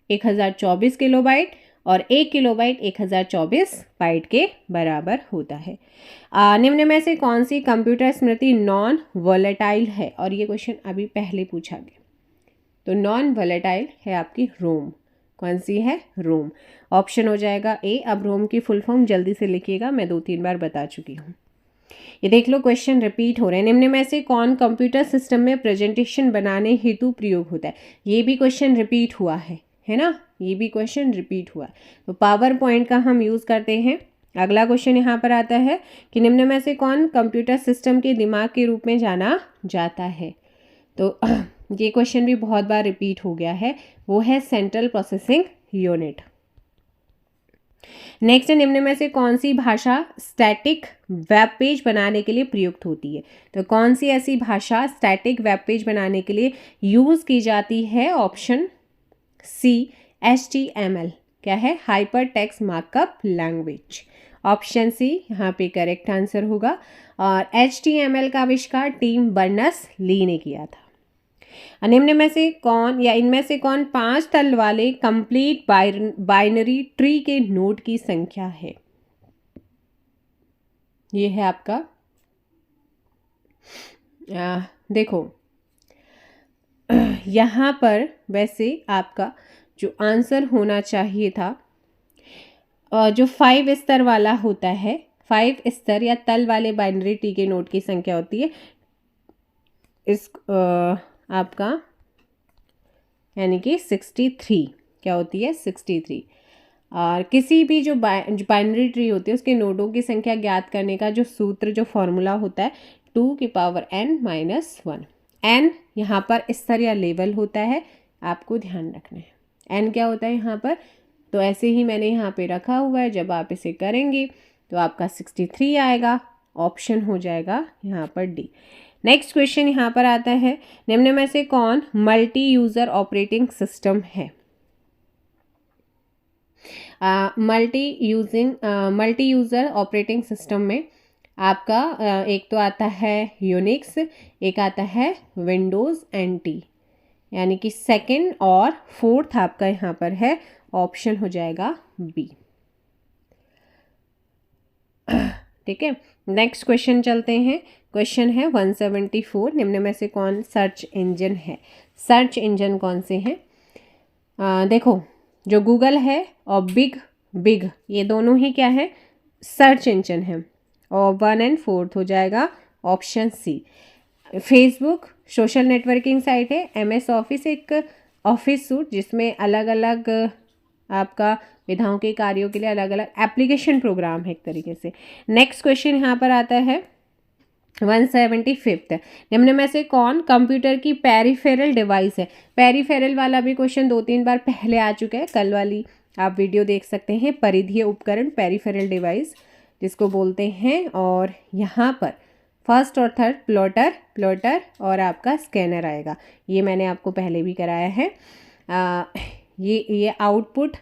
1024 किलोबाइट और 1 किलोबाइट 1024 बाइट के बराबर होता है। निम्न में से कौन सी कंप्यूटर स्मृति नॉन वॉलेटाइल है? और ये क्वेश्चन अभी पहले पूछा गया। तो नॉन वॉलेटाइल है आपकी रोम। कौन सी है? रोम। ऑप्शन हो जाएगा ए। अब रोम की फुल फॉर्म जल्दी से लिखिएगा, मैं 2-3 बार बता चुकी हूँ। ये देख लो क्वेश्चन रिपीट हो रहे हैं। निम्न में से कौन कंप्यूटर सिस्टम में प्रेजेंटेशन बनाने हेतु प्रयोग होता है? ये भी क्वेश्चन रिपीट हुआ है ना, ये भी क्वेश्चन रिपीट हुआ। तो पावर पॉइंट का हम यूज़ करते हैं। अगला क्वेश्चन यहाँ पर आता है कि निम्न में से कौन कंप्यूटर सिस्टम के दिमाग के रूप में जाना जाता है? तो ये क्वेश्चन भी बहुत बार रिपीट हो गया है, वो है सेंट्रल प्रोसेसिंग यूनिट। नेक्स्ट है, निम्न में से कौन सी भाषा स्टैटिक वेब पेज बनाने के लिए प्रयुक्त होती है? तो कौन सी ऐसी भाषा स्टैटिक वेब पेज बनाने के लिए यूज़ की जाती है? Option C HTML। क्या है? Hyper text markup language. Option C यहाँ पे करेक्ट आंसर होगा। और HTML का आविष्कार टिम बर्नर्स-ली ने किया था। निम्न में से कौन या इनमें से कौन 5 तल वाले कंप्लीट बाइनरी ट्री के नोड की संख्या है? ये है आपका देखो यहाँ पर वैसे आपका जो आंसर होना चाहिए था, जो 5 स्तर वाला होता है, 5 स्तर या तल वाले बाइनरी ट्री के नोड की संख्या होती है इस आपका यानी कि 63। क्या होती है? 63। और किसी भी जो बाइनरी ट्री होती है उसके नोडों की संख्या ज्ञात करने का जो सूत्र, जो फॉर्मूला होता है 2n-1। n यहाँ पर स्तर या लेवल होता है, आपको ध्यान रखना है। n क्या होता है यहाँ पर? तो ऐसे ही मैंने यहाँ पे रखा हुआ है। जब आप इसे करेंगे तो आपका 63 आएगा। ऑप्शन हो जाएगा यहाँ पर डी। नेक्स्ट क्वेश्चन यहाँ पर आता है, निम्न में से कौन मल्टी यूज़र ऑपरेटिंग सिस्टम है? मल्टी यूज़र ऑपरेटिंग सिस्टम में आपका एक तो आता है यूनिक्स, एक आता है विंडोज़ NT, यानी कि सेकंड और फोर्थ आपका यहाँ पर है। ऑप्शन हो जाएगा बी। ठीक है, नेक्स्ट क्वेश्चन चलते हैं। क्वेश्चन है 174, निम्न में से कौन सर्च इंजन है? सर्च इंजन कौन से हैं? देखो, जो गूगल है और बिग ये दोनों ही क्या है? सर्च इंजन है। और 1 और 4 हो जाएगा option C. Facebook social networking site है। MS ऑफिस एक ऑफिस सूट जिसमें अलग अलग आपका विधाओं के कार्यों के लिए अलग अलग एप्लीकेशन प्रोग्राम है एक तरीके से। नेक्स्ट क्वेश्चन यहाँ पर आता है 175, निम्न में से कौन कंप्यूटर की पेरिफेरल डिवाइस है? पेरिफेरल वाला भी क्वेश्चन 2-3 बार पहले आ चुका है, कल वाली आप वीडियो देख सकते हैं। परिधीय उपकरण पेरिफेरल डिवाइस जिसको बोलते हैं। और यहाँ पर फर्स्ट और थर्ड प्लॉटर और आपका स्कैनर आएगा। ये मैंने आपको पहले भी कराया है। ये आउटपुट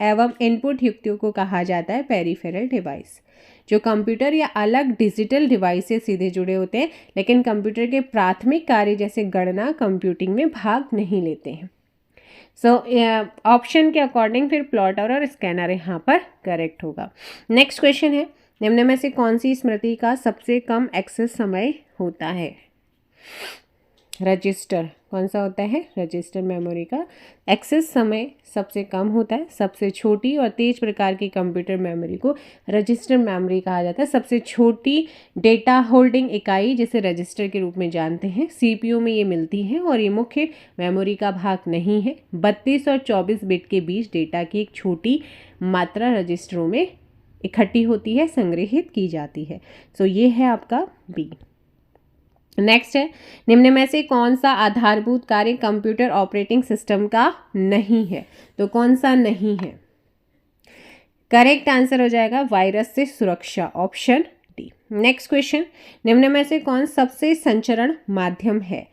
एवं इनपुट युक्तियों को कहा जाता है पेरिफेरल डिवाइस, जो कंप्यूटर या अलग डिजिटल डिवाइस से सीधे जुड़े होते हैं लेकिन कंप्यूटर के प्राथमिक कार्य जैसे गणना कंप्यूटिंग में भाग नहीं लेते हैं। ऑप्शन के अकॉर्डिंग फिर प्लॉटर और स्कैनर यहाँ पर करेक्ट होगा। नेक्स्ट क्वेश्चन है, निम्न में से कौन सी स्मृति का सबसे कम एक्सेस समय होता है? रजिस्टर। कौन सा होता है? रजिस्टर मेमोरी का एक्सेस समय सबसे कम होता है। सबसे छोटी और तेज प्रकार की कंप्यूटर मेमोरी को रजिस्टर मेमोरी कहा जाता है। सबसे छोटी डेटा होल्डिंग इकाई जिसे रजिस्टर के रूप में जानते हैं CPU में ये मिलती है और ये मुख्य मेमोरी का भाग नहीं है। 32 और 24 बिट के बीच डेटा की एक छोटी मात्रा रजिस्टरों में इकट्ठी होती है, संग्रहित की जाती है। ये है आपका बी। नेक्स्ट है, निम्न में से कौन सा आधारभूत कार्य कंप्यूटर ऑपरेटिंग सिस्टम का नहीं है? तो कौन सा नहीं है? करेक्ट आंसर हो जाएगा वायरस से सुरक्षा। Option D. नेक्स्ट क्वेश्चन, निम्न में से कौन सबसे संचरण माध्यम है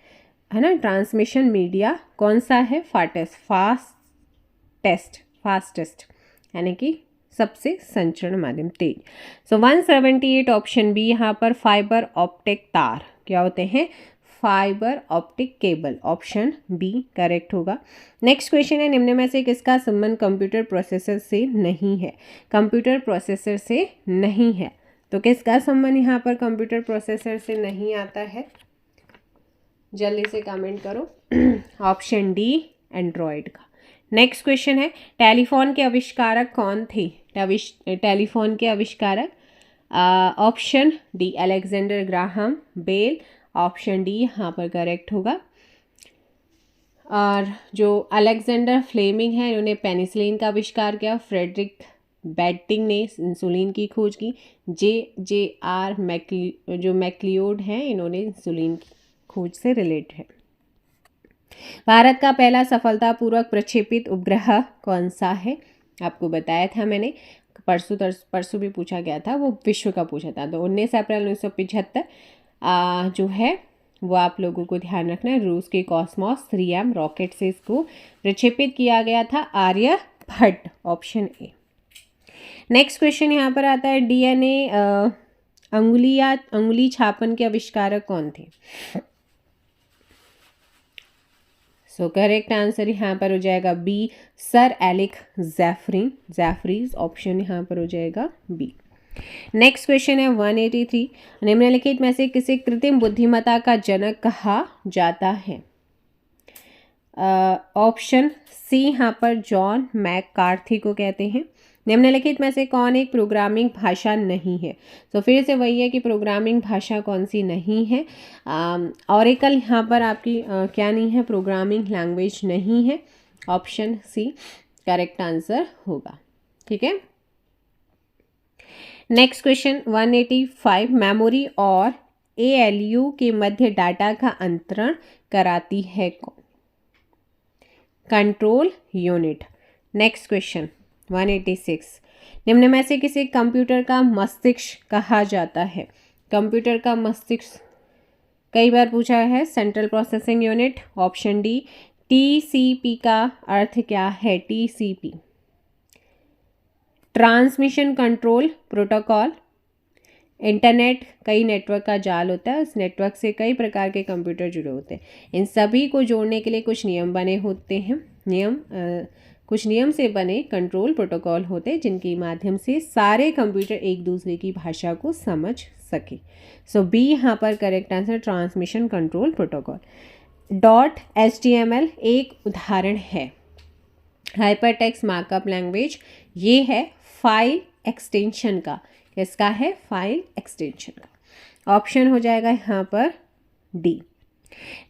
ना? ट्रांसमिशन मीडिया कौन सा है? फास्टेस्ट यानी कि सबसे संचरण माध्यम तेज। 178 ऑप्शन बी यहाँ पर फाइबर ऑप्टिक तार क्या होते हैं? Fibre optic cable. Option B correct होगा। नेक्स्ट क्वेश्चन है, निम्न में से किसका संबंध कंप्यूटर प्रोसेसर से नहीं है? कंप्यूटर प्रोसेसर से नहीं है तो किसका संबंध यहाँ पर कंप्यूटर प्रोसेसर से नहीं आता है? जल्दी से कमेंट करो। ऑप्शन डी एंड्रॉयड का। नेक्स्ट क्वेश्चन है, टेलीफोन के आविष्कारक कौन थे? टेलीफोन के आविष्कारक option D Alexander Graham Bell. Option D यहाँ पर करेक्ट होगा। और जो अलेक्जेंडर फ्लेमिंग है इन्होंने पेनिसिलिन का आविष्कार किया। फ्रेडरिक बैटिंग ने इंसुलिन की खोज की। JR मैक्लियोड हैं इन्होंने इंसुलिन की खोज से रिलेटेड है। भारत का पहला सफलतापूर्वक प्रक्षेपित उपग्रह कौन सा है? आपको बताया था मैंने, परसों भी पूछा गया था, वो विश्व का पूछा था। तो 19 अप्रैल 1975 जो है वो आप लोगों को ध्यान रखना है, रूस के कॉस्मोस 3M रॉकेट से इसको प्रक्षेपित किया गया था, Aryabhata, option A. Next question यहाँ पर आता है, DNA अंगुली छापन के आविष्कारक कौन थे? सो करेक्ट आंसर यहाँ पर हो जाएगा बी, सर एलिक जैफरीज, ऑप्शन यहाँ पर हो जाएगा बी। नेक्स्ट क्वेश्चन है 183, निम्नलिखित में से किसे कृत्रिम बुद्धिमत्ता का जनक कहा जाता है? ऑप्शन सी यहाँ पर जॉन मैककार्थी को कहते हैं। निम्नलिखित में से कौन एक प्रोग्रामिंग भाषा नहीं है? तो फिर से वही है कि प्रोग्रामिंग भाषा कौन सी नहीं है। ऑरेकल यहाँ पर आपकी क्या नहीं है, प्रोग्रामिंग लैंग्वेज नहीं है, ऑप्शन सी करेक्ट आंसर होगा। ठीक है, नेक्स्ट क्वेश्चन 185, मेमोरी और ALU के मध्य डाटा का अंतरण कराती है कौन? Control unit. नेक्स्ट क्वेश्चन 186, निम्न में से किसे कंप्यूटर का मस्तिष्क कहा जाता है? कंप्यूटर का मस्तिष्क कई बार पूछा है, central processing unit, option D. TCP का अर्थ क्या है? TCP transmission control protocol. Internet कई नेटवर्क का जाल होता है, उस नेटवर्क से कई प्रकार के कंप्यूटर जुड़े होते हैं, इन सभी को जोड़ने के लिए कुछ नियम बने होते हैं, कुछ नियम से बने कंट्रोल प्रोटोकॉल होते हैं जिनके माध्यम से सारे कंप्यूटर एक दूसरे की भाषा को समझ सके। सो बी यहाँ पर correct answer, transmission control protocol. .html एक उदाहरण है हाइपरटेक्स्ट मार्कअप लैंग्वेज, ये है फाइल एक्सटेंशन का, किसका है? फाइल एक्सटेंशन का, ऑप्शन हो जाएगा यहाँ पर डी।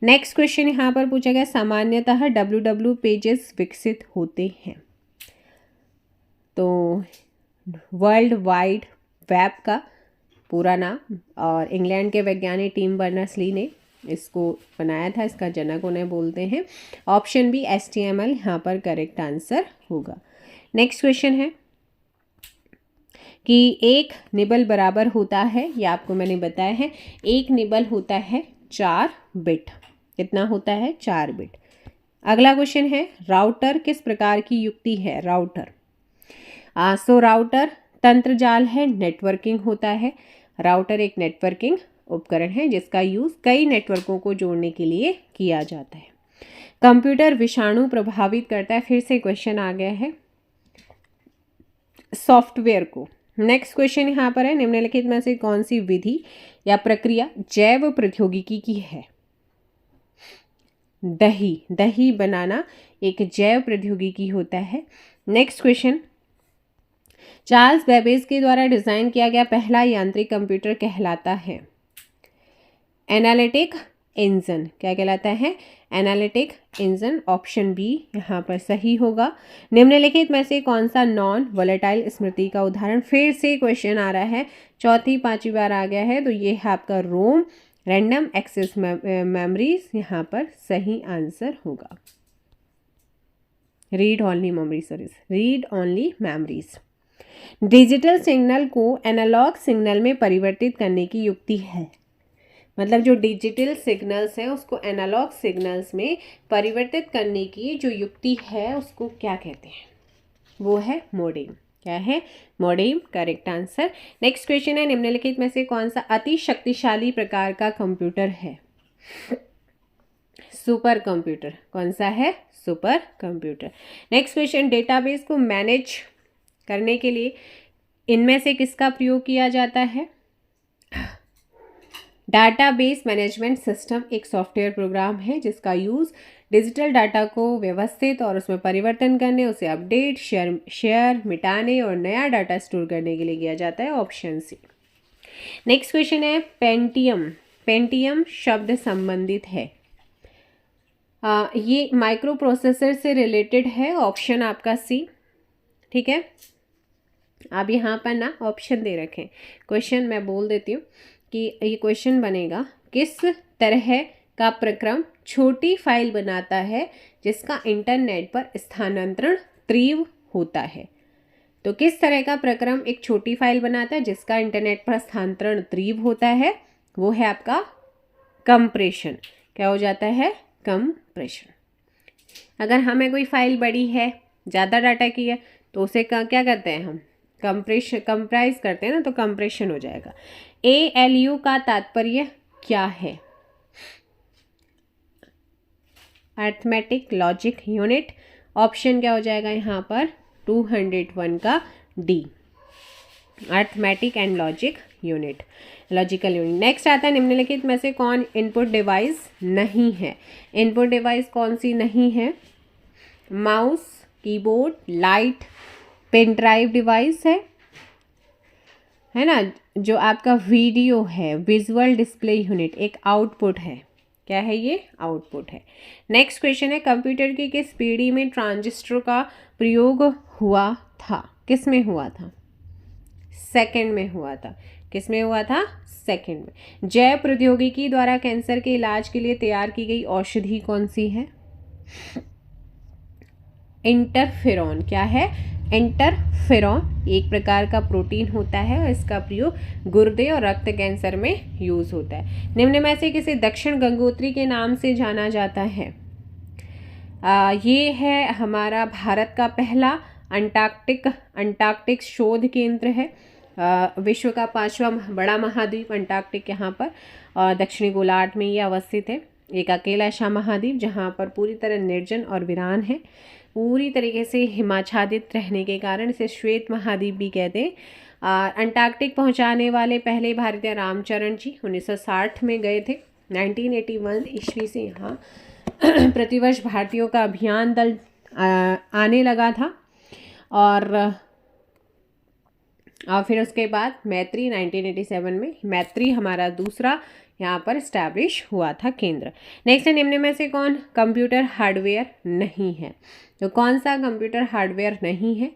नेक्स्ट क्वेश्चन यहाँ पर पूछा गया, सामान्यतः www पेजेस विकसित होते हैं। तो वर्ल्ड वाइड वेब का पूरा नाम, और इंग्लैंड के वैज्ञानिक टिम बर्नर्स-ली ने इसको बनाया था, इसका जनक उन्हें बोलते हैं, ऑप्शन बी HTML यहाँ पर करेक्ट आंसर होगा। नेक्स्ट क्वेश्चन है कि एक निबल बराबर होता है, ये आपको मैंने बताया है, एक निबल होता है 4 बिट। कितना होता है? 4 बिट। अगला क्वेश्चन है, राउटर किस प्रकार की युक्ति है? राउटर राउटर तंत्र जाल है, नेटवर्किंग होता है। राउटर एक नेटवर्किंग उपकरण है जिसका यूज़ कई नेटवर्कों को जोड़ने के लिए किया जाता है। कंप्यूटर विषाणु प्रभावित करता है, फिर से क्वेश्चन आ गया है सॉफ्टवेयर को। नेक्स्ट क्वेश्चन यहाँ पर है, निम्नलिखित में से कौन सी विधि या प्रक्रिया जैव प्रौद्योगिकी की है? दही बनाना एक जैव प्रौद्योगिकी होता है। नेक्स्ट क्वेश्चन, चार्ल्स बेबेज के द्वारा डिजाइन किया गया पहला यांत्रिक कंप्यूटर कहलाता है? Analytic engine. क्या कहलाता है? एनालिटिक इंजन, ऑप्शन बी यहाँ पर सही होगा। निम्नलिखित में से कौन सा नॉन वोलेटाइल स्मृति का उदाहरण? फिर से क्वेश्चन आ रहा है, चौथी पांचवी बार आ गया है, तो ये है आपका रोम रैंडम एक्सेस मेमोरीज, यहाँ पर सही आंसर होगा। Read only memories. Digital signal को एनालॉग सिग्नल में परिवर्तित करने की युक्ति है, मतलब जो डिजिटल सिग्नल्स हैं उसको एनालॉग सिग्नल्स में परिवर्तित करने की जो युक्ति है उसको क्या कहते हैं? वो है मोडेम। क्या है? Modem, correct answer. Next question है, निम्नलिखित में से कौन सा अति शक्तिशाली प्रकार का कंप्यूटर है? Super computer. कौन सा है? Super computer. Next question, database को मैनेज करने के लिए इनमें से किसका प्रयोग किया जाता है? डाटाबेस मैनेजमेंट सिस्टम एक सॉफ्टवेयर प्रोग्राम है जिसका यूज़ डिजिटल डाटा को व्यवस्थित और उसमें परिवर्तन करने, उसे अपडेट, शेयर मिटाने और नया डाटा स्टोर करने के लिए किया जाता है, ऑप्शन सी। नेक्स्ट क्वेश्चन है, पेंटियम शब्द संबंधित है, ये माइक्रो प्रोसेसर से रिलेटेड है, ऑप्शन आपका सी। ठीक है, अब यहाँ पर ना ऑप्शन दे रखें, क्वेश्चन मैं बोल देती हूँ कि ये क्वेश्चन बनेगा, किस तरह का प्रक्रम छोटी फाइल बनाता है जिसका इंटरनेट पर स्थानांतरण तीव्र होता है? तो किस तरह का प्रक्रम एक छोटी फाइल बनाता है जिसका इंटरनेट पर हस्तांतरण तीव्र होता है? वो है आपका कंप्रेशन। क्या हो जाता है? कंप्रेशन। अगर हमें कोई फाइल बड़ी है, ज़्यादा डाटा की है, तो उसे क्या करते हैं हम? कंप्राइज करते हैं ना, तो कंप्रेशन हो जाएगा। ALU का तात्पर्य क्या है? Arithmetic logic unit. ऑप्शन क्या हो जाएगा यहाँ पर? 201 का D, arithmetic and logic unit, logical unit. Next आता है निम्नलिखित में से कौन इनपुट डिवाइस नहीं है? इनपुट डिवाइस कौन सी नहीं है? Mouse, keyboard, light, pen drive device है ना। जो आपका वीडियो है, विजुअल डिस्प्ले यूनिट, एक आउटपुट है। क्या है ये? आउटपुट है। नेक्स्ट क्वेश्चन है कंप्यूटर की किस पीढ़ी में ट्रांजिस्टर का प्रयोग हुआ था? किस में हुआ था? सेकंड में हुआ था। किस में हुआ था? सेकंड में। जैव प्रौद्योगिकी द्वारा कैंसर के इलाज के लिए तैयार की गई औषधि कौन सी है? इंटरफेरॉन। क्या है? इंटरफेरॉन एक प्रकार का प्रोटीन होता है और इसका प्रयोग गुर्दे और रक्त कैंसर में यूज होता है। निम्न में से किसे दक्षिण गंगोत्री के नाम से जाना जाता है? ये है हमारा भारत का पहला अंटार्कटिक शोध केंद्र है। विश्व का 5वां बड़ा महाद्वीप अंटार्कटिक यहाँ पर दक्षिणी गोलार्ध में ये अवस्थित है। एक अकेला ऐसा महाद्वीप जहाँ पर पूरी तरह निर्जन और वीरान है, पूरी तरीके से हिमाच्छादित रहने के कारण इसे श्वेत महाद्वीप भी कहते हैं। अंटार्कटिक पहुँचाने वाले पहले भारतीय रामचरण जी 1960 में गए थे। 1981 ईस्वी से यहाँ प्रतिवर्ष भारतीयों का अभियान दल आने लगा था और फिर उसके बाद मैत्री 1987 में मैत्री हमारा दूसरा यहाँ पर इस्टेब्लिश हुआ था केंद्र। नेक्स्ट है निम्न में से कौन कंप्यूटर हार्डवेयर नहीं है? तो कौन सा कंप्यूटर हार्डवेयर नहीं है?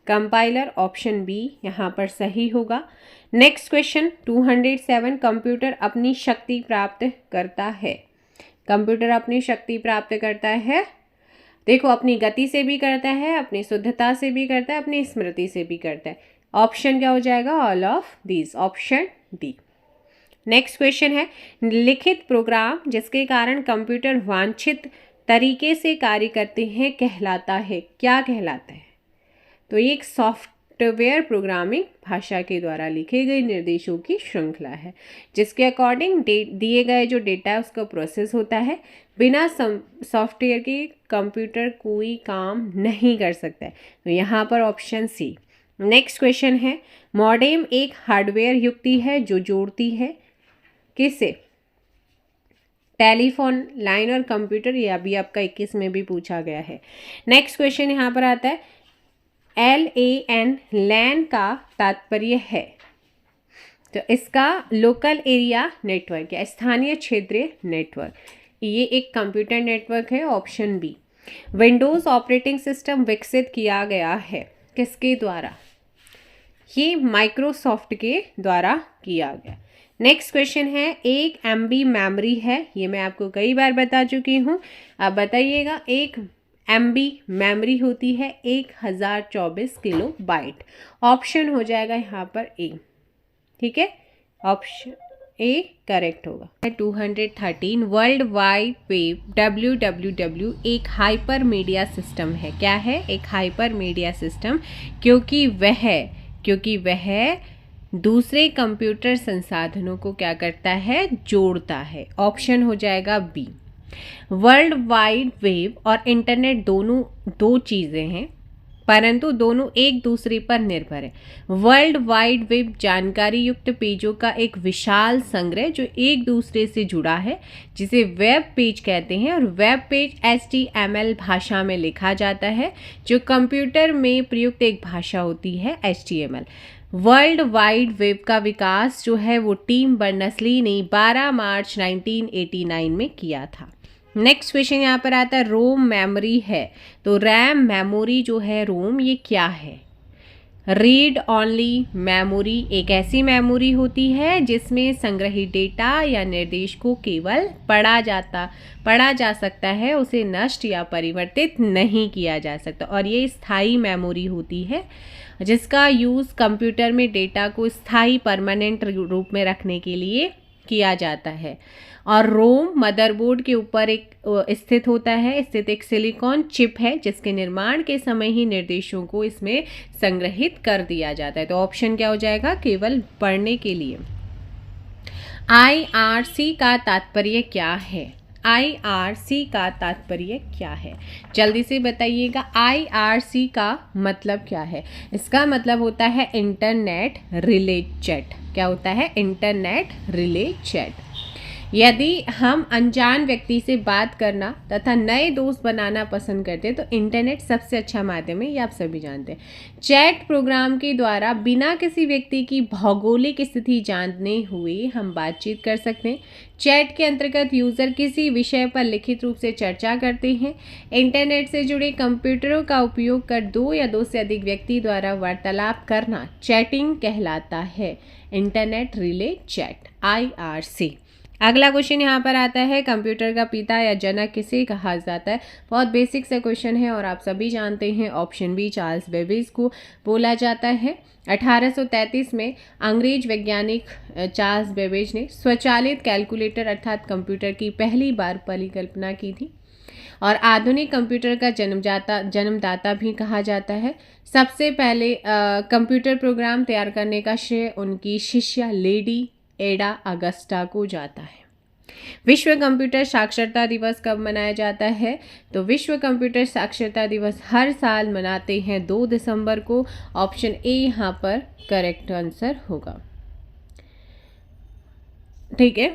कंपाइलर, ऑप्शन बी यहाँ पर सही होगा। नेक्स्ट क्वेश्चन 207 कंप्यूटर अपनी शक्ति प्राप्त करता है। कंप्यूटर अपनी शक्ति प्राप्त करता है, देखो अपनी गति से भी करता है, अपनी शुद्धता से भी करता है, अपनी स्मृति से भी करता है। ऑप्शन क्या हो जाएगा? All of these, option D. Next question है लिखित प्रोग्राम जिसके कारण कंप्यूटर वांछित तरीके से कार्य करते हैं कहलाता है। क्या कहलाता है? तो ये एक सॉफ्टवेयर प्रोग्रामिंग भाषा के द्वारा लिखे गए निर्देशों की श्रृंखला है जिसके अकॉर्डिंग दिए गए जो डेटा है उसका प्रोसेस होता है। बिना सॉफ्टवेयर के कंप्यूटर कोई काम नहीं कर सकता है, तो यहाँ पर ऑप्शन सी। नेक्स्ट क्वेश्चन है मॉडेम एक हार्डवेयर युक्ति है जो जोड़ती है किससे? टेलीफोन लाइन और कंप्यूटर। ये अभी आपका 21 में भी पूछा गया है। नेक्स्ट क्वेश्चन यहाँ पर आता है LAN लैन का तात्पर्य है, तो इसका लोकल एरिया नेटवर्क या स्थानीय क्षेत्रीय नेटवर्क। ये एक कंप्यूटर नेटवर्क है, option B. Windows operating system विकसित किया गया है किसके द्वारा? ये माइक्रोसॉफ्ट के द्वारा किया गया। नेक्स्ट क्वेश्चन है 1 MB मेमोरी है, ये मैं आपको कई बार बता चुकी हूँ। आप बताइएगा 1 MB मेमोरी होती है 1024 किलोबाइट। ऑप्शन हो जाएगा यहाँ पर ए, ठीक है, ऑप्शन ए करेक्ट होगा। 213 वर्ल्ड वाइड वेब WWW एक हाइपर मीडिया सिस्टम है। क्या है? एक हाइपर मीडिया सिस्टम, क्योंकि वह दूसरे कंप्यूटर संसाधनों को क्या करता है? जोड़ता है। ऑप्शन हो जाएगा बी। वर्ल्ड वाइड वेब और इंटरनेट दोनों दो चीज़ें हैं, परंतु दोनों एक दूसरे पर निर्भर है। वर्ल्ड वाइड वेब जानकारी युक्त पेजों का एक विशाल संग्रह जो एक दूसरे से जुड़ा है, जिसे वेब पेज कहते हैं। और वेब पेज HTML भाषा में लिखा जाता है, जो कंप्यूटर में प्रयुक्त एक भाषा होती है HTML। वर्ल्ड वाइड वेब का विकास जो है वो टिम बर्नर्स-ली ने 12 मार्च 1989 में किया था। नेक्स्ट क्वेश्चन यहाँ पर आता है रोम मेमोरी है, तो रैम मेमोरी जो है रोम ये क्या है? रीड ऑनली मेमोरी एक ऐसी मेमोरी होती है जिसमें संग्रहित डेटा या निर्देश को केवल पढ़ा जा सकता है, उसे नष्ट या परिवर्तित नहीं किया जा सकता। और ये स्थायी मेमोरी होती है जिसका यूज़ कंप्यूटर में डेटा को स्थायी परमानेंट रूप में रखने के लिए किया जाता है। और रोम मदरबोर्ड के ऊपर स्थित एक सिलिकॉन चिप है जिसके निर्माण के समय ही निर्देशों को इसमें संग्रहित कर दिया जाता है। तो ऑप्शन क्या हो जाएगा? केवल पढ़ने के लिए। IRC का तात्पर्य क्या है? IRC का तात्पर्य क्या है? जल्दी से बताइएगा। IRC का मतलब क्या है? इसका मतलब होता है इंटरनेट रिले चैट। क्या होता है? Internet relay chat. यदि हम अनजान व्यक्ति से बात करना तथा नए दोस्त बनाना पसंद करते हैं तो इंटरनेट सबसे अच्छा माध्यम है, ये आप सभी जानते हैं। चैट प्रोग्राम के द्वारा बिना किसी व्यक्ति की भौगोलिक स्थिति जानने हुए हम बातचीत कर सकते हैं। चैट के अंतर्गत यूज़र किसी विषय पर लिखित रूप से चर्चा करते हैं। इंटरनेट से जुड़े कंप्यूटरों का उपयोग कर दो या दो से अधिक व्यक्ति द्वारा वार्तालाप करना चैटिंग कहलाता है। Internet relay chat IRC। अगला क्वेश्चन यहाँ पर आता है, कंप्यूटर का पिता या जनक किसे कहा जाता है? बहुत बेसिक सा क्वेश्चन है और आप सभी जानते हैं। ऑप्शन बी, चार्ल्स बेबेज को बोला जाता है। 1833 में अंग्रेज वैज्ञानिक चार्ल्स बेबेज ने स्वचालित कैलकुलेटर अर्थात कंप्यूटर की पहली बार परिकल्पना की थी और आधुनिक कंप्यूटर का जन्मदाता भी कहा जाता है। सबसे पहले कंप्यूटर प्रोग्राम तैयार करने का श्रेय उनकी शिष्या लेडी एडा अगस्टा को जाता है। विश्व कंप्यूटर साक्षरता दिवस कब मनाया जाता है? तो विश्व कंप्यूटर साक्षरता दिवस हर साल मनाते हैं 2 दिसंबर को। ऑप्शन ए यहाँ पर करेक्ट आंसर होगा। ठीक है।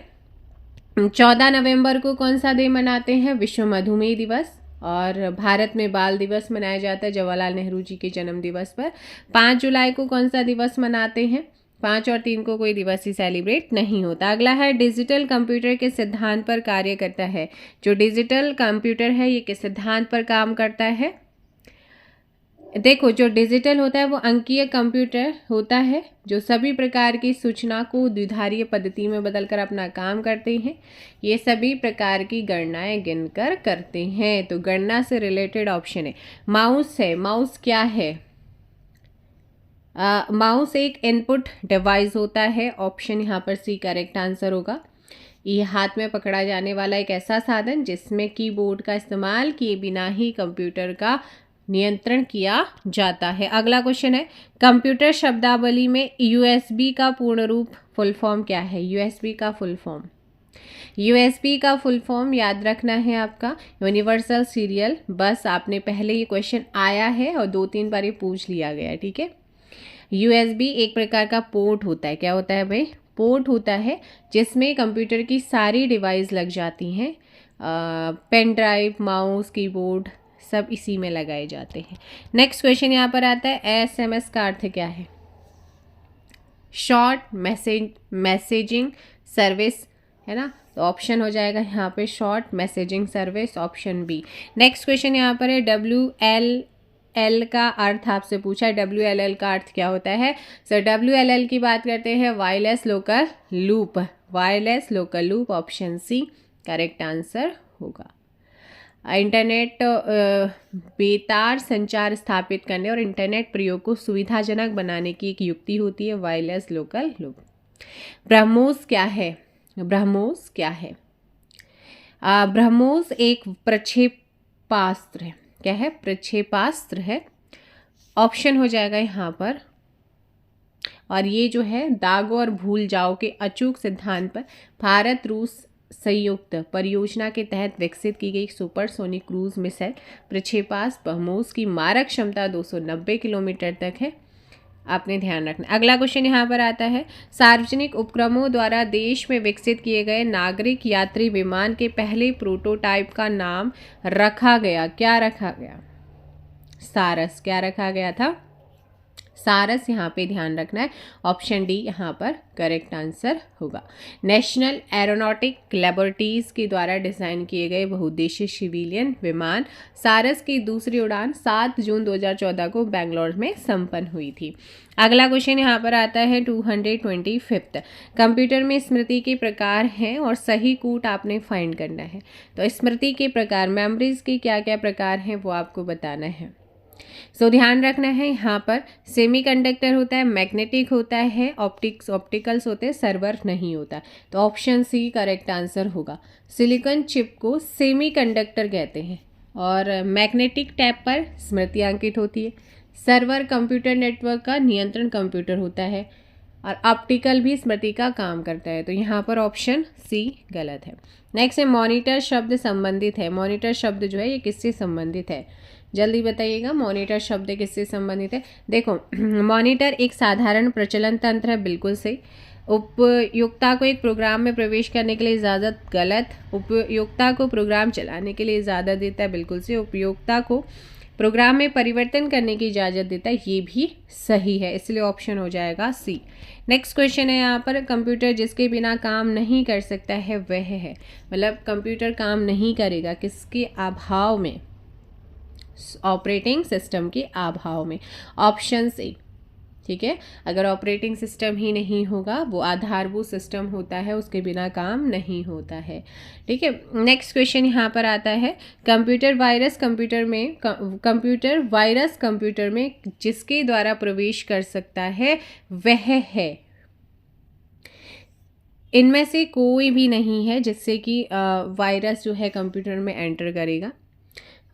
14 नवंबर को कौन सा दिन मनाते हैं? विश्व मधुमेह दिवस। और भारत में बाल दिवस मनाया जाता है जवाहरलाल नेहरू जी के जन्म दिवस पर। 5 जुलाई को कौन सा दिवस मनाते हैं? 5 और 3 को कोई दिवस ही सेलिब्रेट नहीं होता। अगला है, डिजिटल कंप्यूटर के सिद्धांत पर कार्य करता है। जो डिजिटल कंप्यूटर है ये किस सिद्धांत पर काम करता है? देखो, जो डिजिटल होता है वो अंकीय कंप्यूटर होता है जो सभी प्रकार की सूचना को द्विधारीय पद्धति में बदलकर अपना काम करते हैं। ये सभी प्रकार की गणनाएं गिनकर करते हैं। तो गणना से रिलेटेड ऑप्शन है। माउस है। माउस क्या है? माउस एक इनपुट डिवाइस होता है। ऑप्शन यहाँ पर सी करेक्ट आंसर होगा। ये हाथ में पकड़ा जाने वाला एक ऐसा साधन जिसमें कीबोर्ड का इस्तेमाल किए बिना ही कंप्यूटर का नियंत्रण किया जाता है। अगला क्वेश्चन है, कंप्यूटर शब्दावली में USB का पूर्ण रूप फुल फॉर्म क्या है? USB का फुल फॉर्म, USB का फुल फॉर्म याद रखना है आपका, यूनिवर्सल सीरियल बस। आपने पहले ये क्वेश्चन आया है और 2-3 बार ये पूछ लिया गया है। ठीक है। USB एक प्रकार का पोर्ट होता है। क्या होता है भाई? पोर्ट होता है जिसमें कंप्यूटर की सारी डिवाइस लग जाती हैं। पेन ड्राइव, माउस, कीबोर्ड सब इसी में लगाए जाते हैं। नेक्स्ट क्वेश्चन यहाँ पर आता है, SMS का अर्थ क्या है? शॉर्ट मैसेजिंग सर्विस है ना। तो ऑप्शन हो जाएगा यहाँ पे short messaging service, option B. Next question यहाँ पर है, WLL का अर्थ आपसे पूछा है। WLL का अर्थ क्या होता है? सर WLL की बात करते हैं wireless local loop. Wireless local loop, option C correct answer होगा। इंटरनेट बेतार संचार स्थापित करने और इंटरनेट प्रयोग को सुविधाजनक बनाने की एक युक्ति होती है वायरलेस लोकल लूप। ब्रह्मोस क्या है? ब्रह्मोस क्या है? ब्रह्मोस एक प्रक्षेपास्त्र है। क्या है? प्रक्षेपास्त्र है। ऑप्शन हो जाएगा यहाँ पर। और ये जो है दागो और भूल जाओ के अचूक सिद्धांत पर भारत रूस संयुक्त परियोजना के तहत विकसित की गई सुपरसोनिक क्रूज मिसाइल प्रक्षेपास्त्र ब्रह्मोस की मारक क्षमता 290 किलोमीटर तक है। आपने ध्यान रखना। अगला क्वेश्चन यहाँ पर आता है, सार्वजनिक उपक्रमों द्वारा देश में विकसित किए गए नागरिक यात्री विमान के पहले प्रोटोटाइप का नाम रखा गया। क्या रखा गया? सारस। क्या रखा गया था? सारस यहाँ पे ध्यान रखना है, ऑप्शन डी यहाँ पर करेक्ट आंसर होगा। नेशनल एरोनॉटिक लैबोरेटरीज के द्वारा डिज़ाइन किए गए बहुउद्देशीय सिविलियन विमान सारस की दूसरी उड़ान 7 जून 2014 को बेंगलोर में संपन्न हुई थी। अगला क्वेश्चन यहाँ पर आता है 225। कंप्यूटर में स्मृति के प्रकार हैं और सही कूट आपने फाइंड करना है। तो स्मृति के प्रकार, मेमोरीज के क्या क्या प्रकार हैं वो आपको बताना है। सो ध्यान रखना है, यहाँ पर सेमीकंडक्टर होता है, मैग्नेटिक होता है, ऑप्टिकल्स होते हैं, सर्वर नहीं होता। तो ऑप्शन सी करेक्ट आंसर होगा। सिलिकॉन चिप को सेमीकंडक्टर कहते हैं और मैग्नेटिक टैप पर स्मृति अंकित होती है। सर्वर कंप्यूटर नेटवर्क का नियंत्रण कंप्यूटर होता है और ऑप्टिकल भी स्मृति का काम करता है। तो यहाँ पर ऑप्शन सी गलत है। नेक्स्ट है मॉनिटर शब्द संबंधित है। मॉनिटर शब्द जो है ये किससे संबंधित है, जल्दी बताइएगा। मॉनिटर शब्द किससे संबंधित है? देखो, मॉनिटर एक साधारण प्रचलन तंत्र है, बिल्कुल सही। उपयोक्ता को एक प्रोग्राम में प्रवेश करने के लिए इजाज़त, गलत। उपयोक्ता को प्रोग्राम चलाने के लिए इजाज़त देता है, बिल्कुल सही। उपयोक्ता को प्रोग्राम में परिवर्तन करने की इजाज़त देता है, ये भी सही है, इसलिए ऑप्शन हो जाएगा सी। नेक्स्ट क्वेश्चन है यहाँ पर, कंप्यूटर जिसके बिना काम नहीं कर सकता है वह है, मतलब कंप्यूटर काम नहीं करेगा किसके अभाव में? ऑपरेटिंग सिस्टम के अभाव में, ऑप्शन सी। ठीक है, अगर ऑपरेटिंग सिस्टम ही नहीं होगा, वो आधारभूत सिस्टम होता है, उसके बिना काम नहीं होता है। ठीक है, नेक्स्ट क्वेश्चन यहाँ पर आता है, कंप्यूटर वायरस कंप्यूटर में जिसके द्वारा प्रवेश कर सकता है वह है। इनमें से कोई भी नहीं है जिससे कि वायरस जो है कंप्यूटर में एंटर करेगा,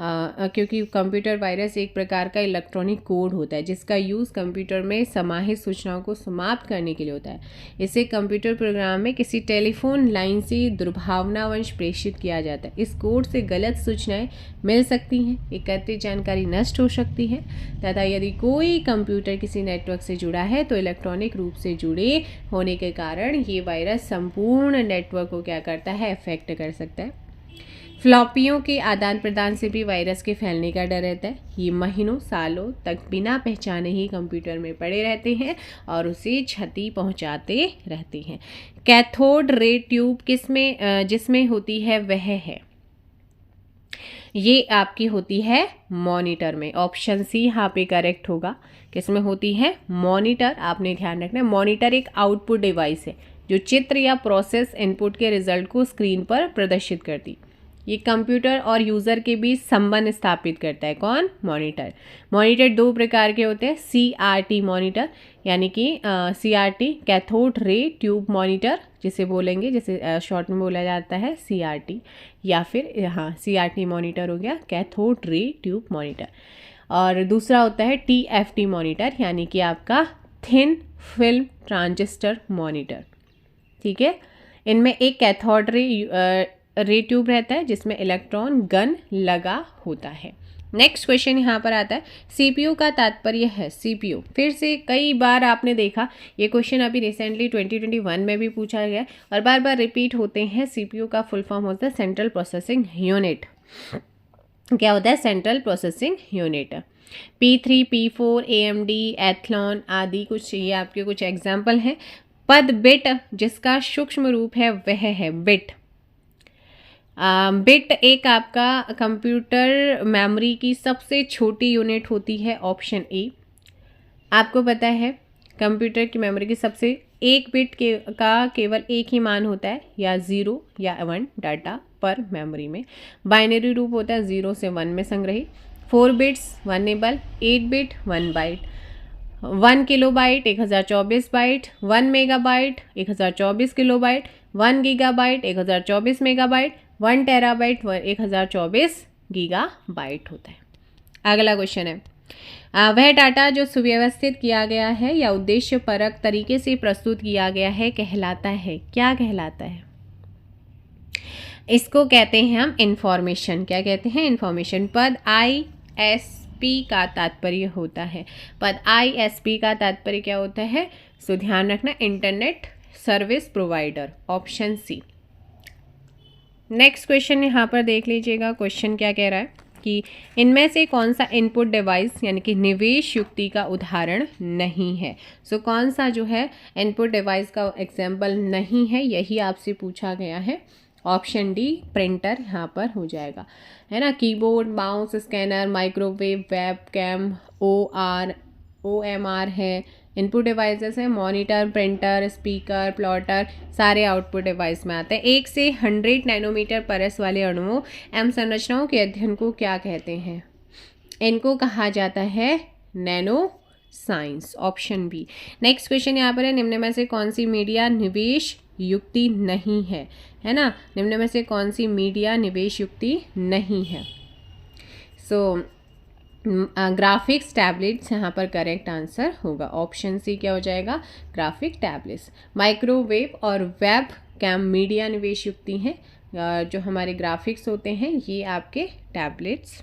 क्योंकि कंप्यूटर वायरस एक प्रकार का इलेक्ट्रॉनिक कोड होता है जिसका यूज़ कंप्यूटर में समाहित सूचनाओं को समाप्त करने के लिए होता है। इसे कंप्यूटर प्रोग्राम में किसी टेलीफोन लाइन से दुर्भावनावश प्रेषित किया जाता है। इस कोड से गलत सूचनाएं मिल सकती हैं, एकत्रित जानकारी नष्ट हो सकती है तथा यदि कोई कंप्यूटर किसी नेटवर्क से जुड़ा है तो इलेक्ट्रॉनिक रूप से जुड़े होने के कारण ये वायरस संपूर्ण नेटवर्क को क्या करता है, अफेक्ट कर सकता है। फ्लॉपियों के आदान प्रदान से भी वायरस के फैलने का डर रहता है। ये महीनों सालों तक बिना पहचाने ही कंप्यूटर में पड़े रहते हैं और उसे क्षति पहुंचाते रहते हैं। कैथोड रे ट्यूब जिसमें होती है वह है, ये आपकी होती है मॉनिटर में। ऑप्शन सी यहाँ पे करेक्ट होगा। किसमें होती है? मॉनिटर। आपने ध्यान रखना है, मॉनिटर एक आउटपुट डिवाइस है जो चित्र या प्रोसेस इनपुट के रिजल्ट को स्क्रीन पर प्रदर्शित करती। ये कंप्यूटर और यूज़र के बीच संबंध स्थापित करता है। कौन? मॉनिटर। मॉनिटर दो प्रकार के होते हैं, CRT मॉनिटर, यानी कि CRT cathode ray tube monitor जिसे बोलेंगे, जिसे शॉर्ट में बोला जाता है CRT, या फिर CRT मॉनिटर हो गया, कैथोड रे ट्यूब मॉनिटर। और दूसरा होता है TFT मॉनिटर, यानी कि आपका थिन फिल्म ट्रांजिस्टर मॉनिटर। ठीक है, इनमें एक कैथोड रे ट्यूब रहता है जिसमें इलेक्ट्रॉन गन लगा होता है। नेक्स्ट क्वेश्चन यहाँ पर आता है, CPU का तात्पर्य है। CPU फिर से कई बार आपने देखा, ये क्वेश्चन अभी रिसेंटली 2021 में भी पूछा गया और बार बार रिपीट होते हैं। CPU का फुल फॉर्म होता है सेंट्रल प्रोसेसिंग यूनिट। क्या होता है? Central processing unit. P3, P4, AMD, Athlon आदि कुछ ये आपके कुछ एग्जाम्पल हैं। पद बिट जिसका सूक्ष्म रूप है वह है बिट। बिट एक आपका कंप्यूटर मेमोरी की सबसे छोटी यूनिट होती है। Option A. आपको पता है कंप्यूटर की मेमोरी की सबसे एक बिट का केवल एक ही मान होता है, या 0 या 1 डाटा पर मेमोरी में। बाइनरी रूप होता है 0 से 1 में संग्रहित। 4 bits 1 nibble, 8 bit 1 byte, 1 kilobyte 1024 byte, 1 megabyte 1024 kilobyte, 1 gigabyte 1024 megabyte, 1 terabyte 1024 gigabyte होता है। अगला क्वेश्चन है, वह डाटा जो सुव्यवस्थित किया गया है या उद्देश्यपरक तरीके से प्रस्तुत किया गया है कहलाता है। क्या कहलाता है? इसको कहते हैं हम इंफॉर्मेशन। क्या कहते हैं? इंफॉर्मेशन। पद ISP का तात्पर्य होता है। पद ISP का तात्पर्य क्या होता है? सो ध्यान रखना, internet service provider. Option C. Next question यहाँ पर देख लीजिएगा, क्वेश्चन क्या कह रहा है। कि इनमें से कौन सा इनपुट डिवाइस यानी कि निवेश युक्ति का उदाहरण नहीं है। सो कौन सा जो है इनपुट डिवाइस का एग्जाम्पल नहीं है, यही आपसे पूछा गया है। ऑप्शन डी प्रिंटर यहाँ पर हो जाएगा, है ना। Keyboard, mouse, scanner, microwave, webcam, OMR है, इनपुट डिवाइसेस है। मॉनिटर, प्रिंटर, स्पीकर, प्लॉटर सारे आउटपुट डिवाइस में आते हैं। 1 से 100 नैनोमीटर परस वाले अणुओं एवं संरचनाओं के अध्ययन को क्या कहते हैं? इनको कहा जाता है nano science, option B. Next question यहाँ पर है, निम्न में से कौन सी मीडिया निवेश युक्ति नहीं है ना। निम्न में से कौन सी मीडिया निवेश युक्ति नहीं है? सो ग्राफिक्स टैबलेट्स यहाँ पर करेक्ट आंसर होगा। ऑप्शन सी क्या हो जाएगा? Graphic tablets. माइक्रोवेव और वेब कैम मीडिया निवेश युक्ति हैं। जो हमारे ग्राफिक्स होते हैं ये आपके टैबलेट्स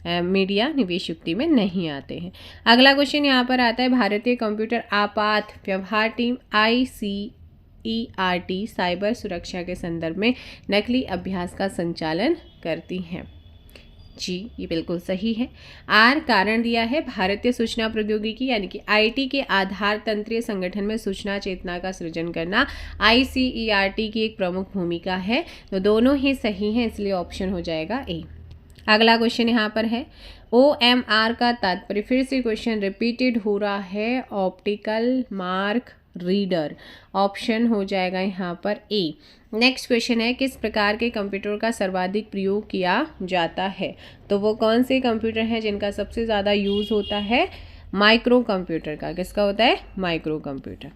मीडिया निवेश युक्ति में नहीं आते हैं। अगला क्वेश्चन यहाँ पर आता है, भारतीय कंप्यूटर आपात व्यवहार टीम ICERT साइबर सुरक्षा के संदर्भ में नकली अभ्यास का संचालन करती हैं। जी, ये बिल्कुल सही है। आर कारण दिया है, भारतीय सूचना प्रौद्योगिकी यानी कि IT के आधार तंत्रीय संगठन में सूचना चेतना का सृजन करना ICERT की एक प्रमुख भूमिका है। तो दोनों ही सही हैं, इसलिए ऑप्शन हो जाएगा ए। अगला क्वेश्चन यहाँ पर है, OMR का तात्पर्य, फिर से क्वेश्चन रिपीटेड हो रहा है, ऑप्टिकल मार्क रीडर। ऑप्शन हो जाएगा यहाँ पर ए। नेक्स्ट क्वेश्चन है, किस प्रकार के कंप्यूटर का सर्वाधिक प्रयोग किया जाता है? तो वो कौन से कंप्यूटर हैं जिनका सबसे ज़्यादा यूज़ होता है? माइक्रो कंप्यूटर का। किसका होता है? Micro computer.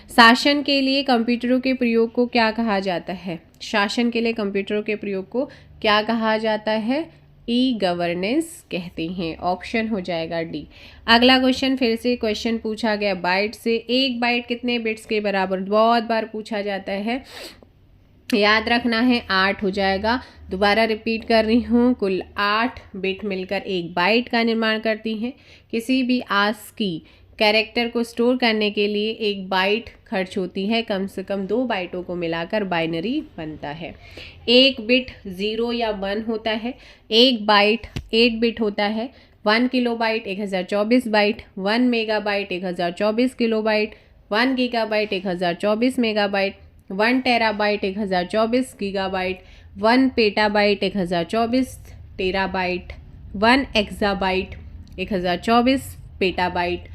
शासन के लिए कंप्यूटरों के प्रयोग को क्या कहा जाता है? शासन के लिए कंप्यूटरों के प्रयोग को क्या कहा जाता है? ई-गवर्नेंस कहते हैं। ऑप्शन हो जाएगा डी। अगला क्वेश्चन, फिर से क्वेश्चन पूछा गया बाइट से। 1 बाइट कितने बिट्स के बराबर? बहुत बार पूछा जाता है, याद रखना है 8 हो जाएगा। दोबारा रिपीट कर रही हूँ, कुल 8 बिट मिलकर 1 बाइट का निर्माण करती हैं। किसी भी ASCII कैरेक्टर को स्टोर करने के लिए 1 बाइट खर्च होती है, कम से कम 2 बाइटों को मिलाकर बाइनरी बनता है। 1 बिट 0 या 1 होता है, 1 बाइट 8 बिट होता है। 1 kilobyte 1024 byte, 1 megabyte 1024 kilobyte, 1 gigabyte 1024 megabyte, 1 terabyte 1024 gigabyte, 1 petabyte 1024 terabyte, 1 exabyte 1024 petabyte,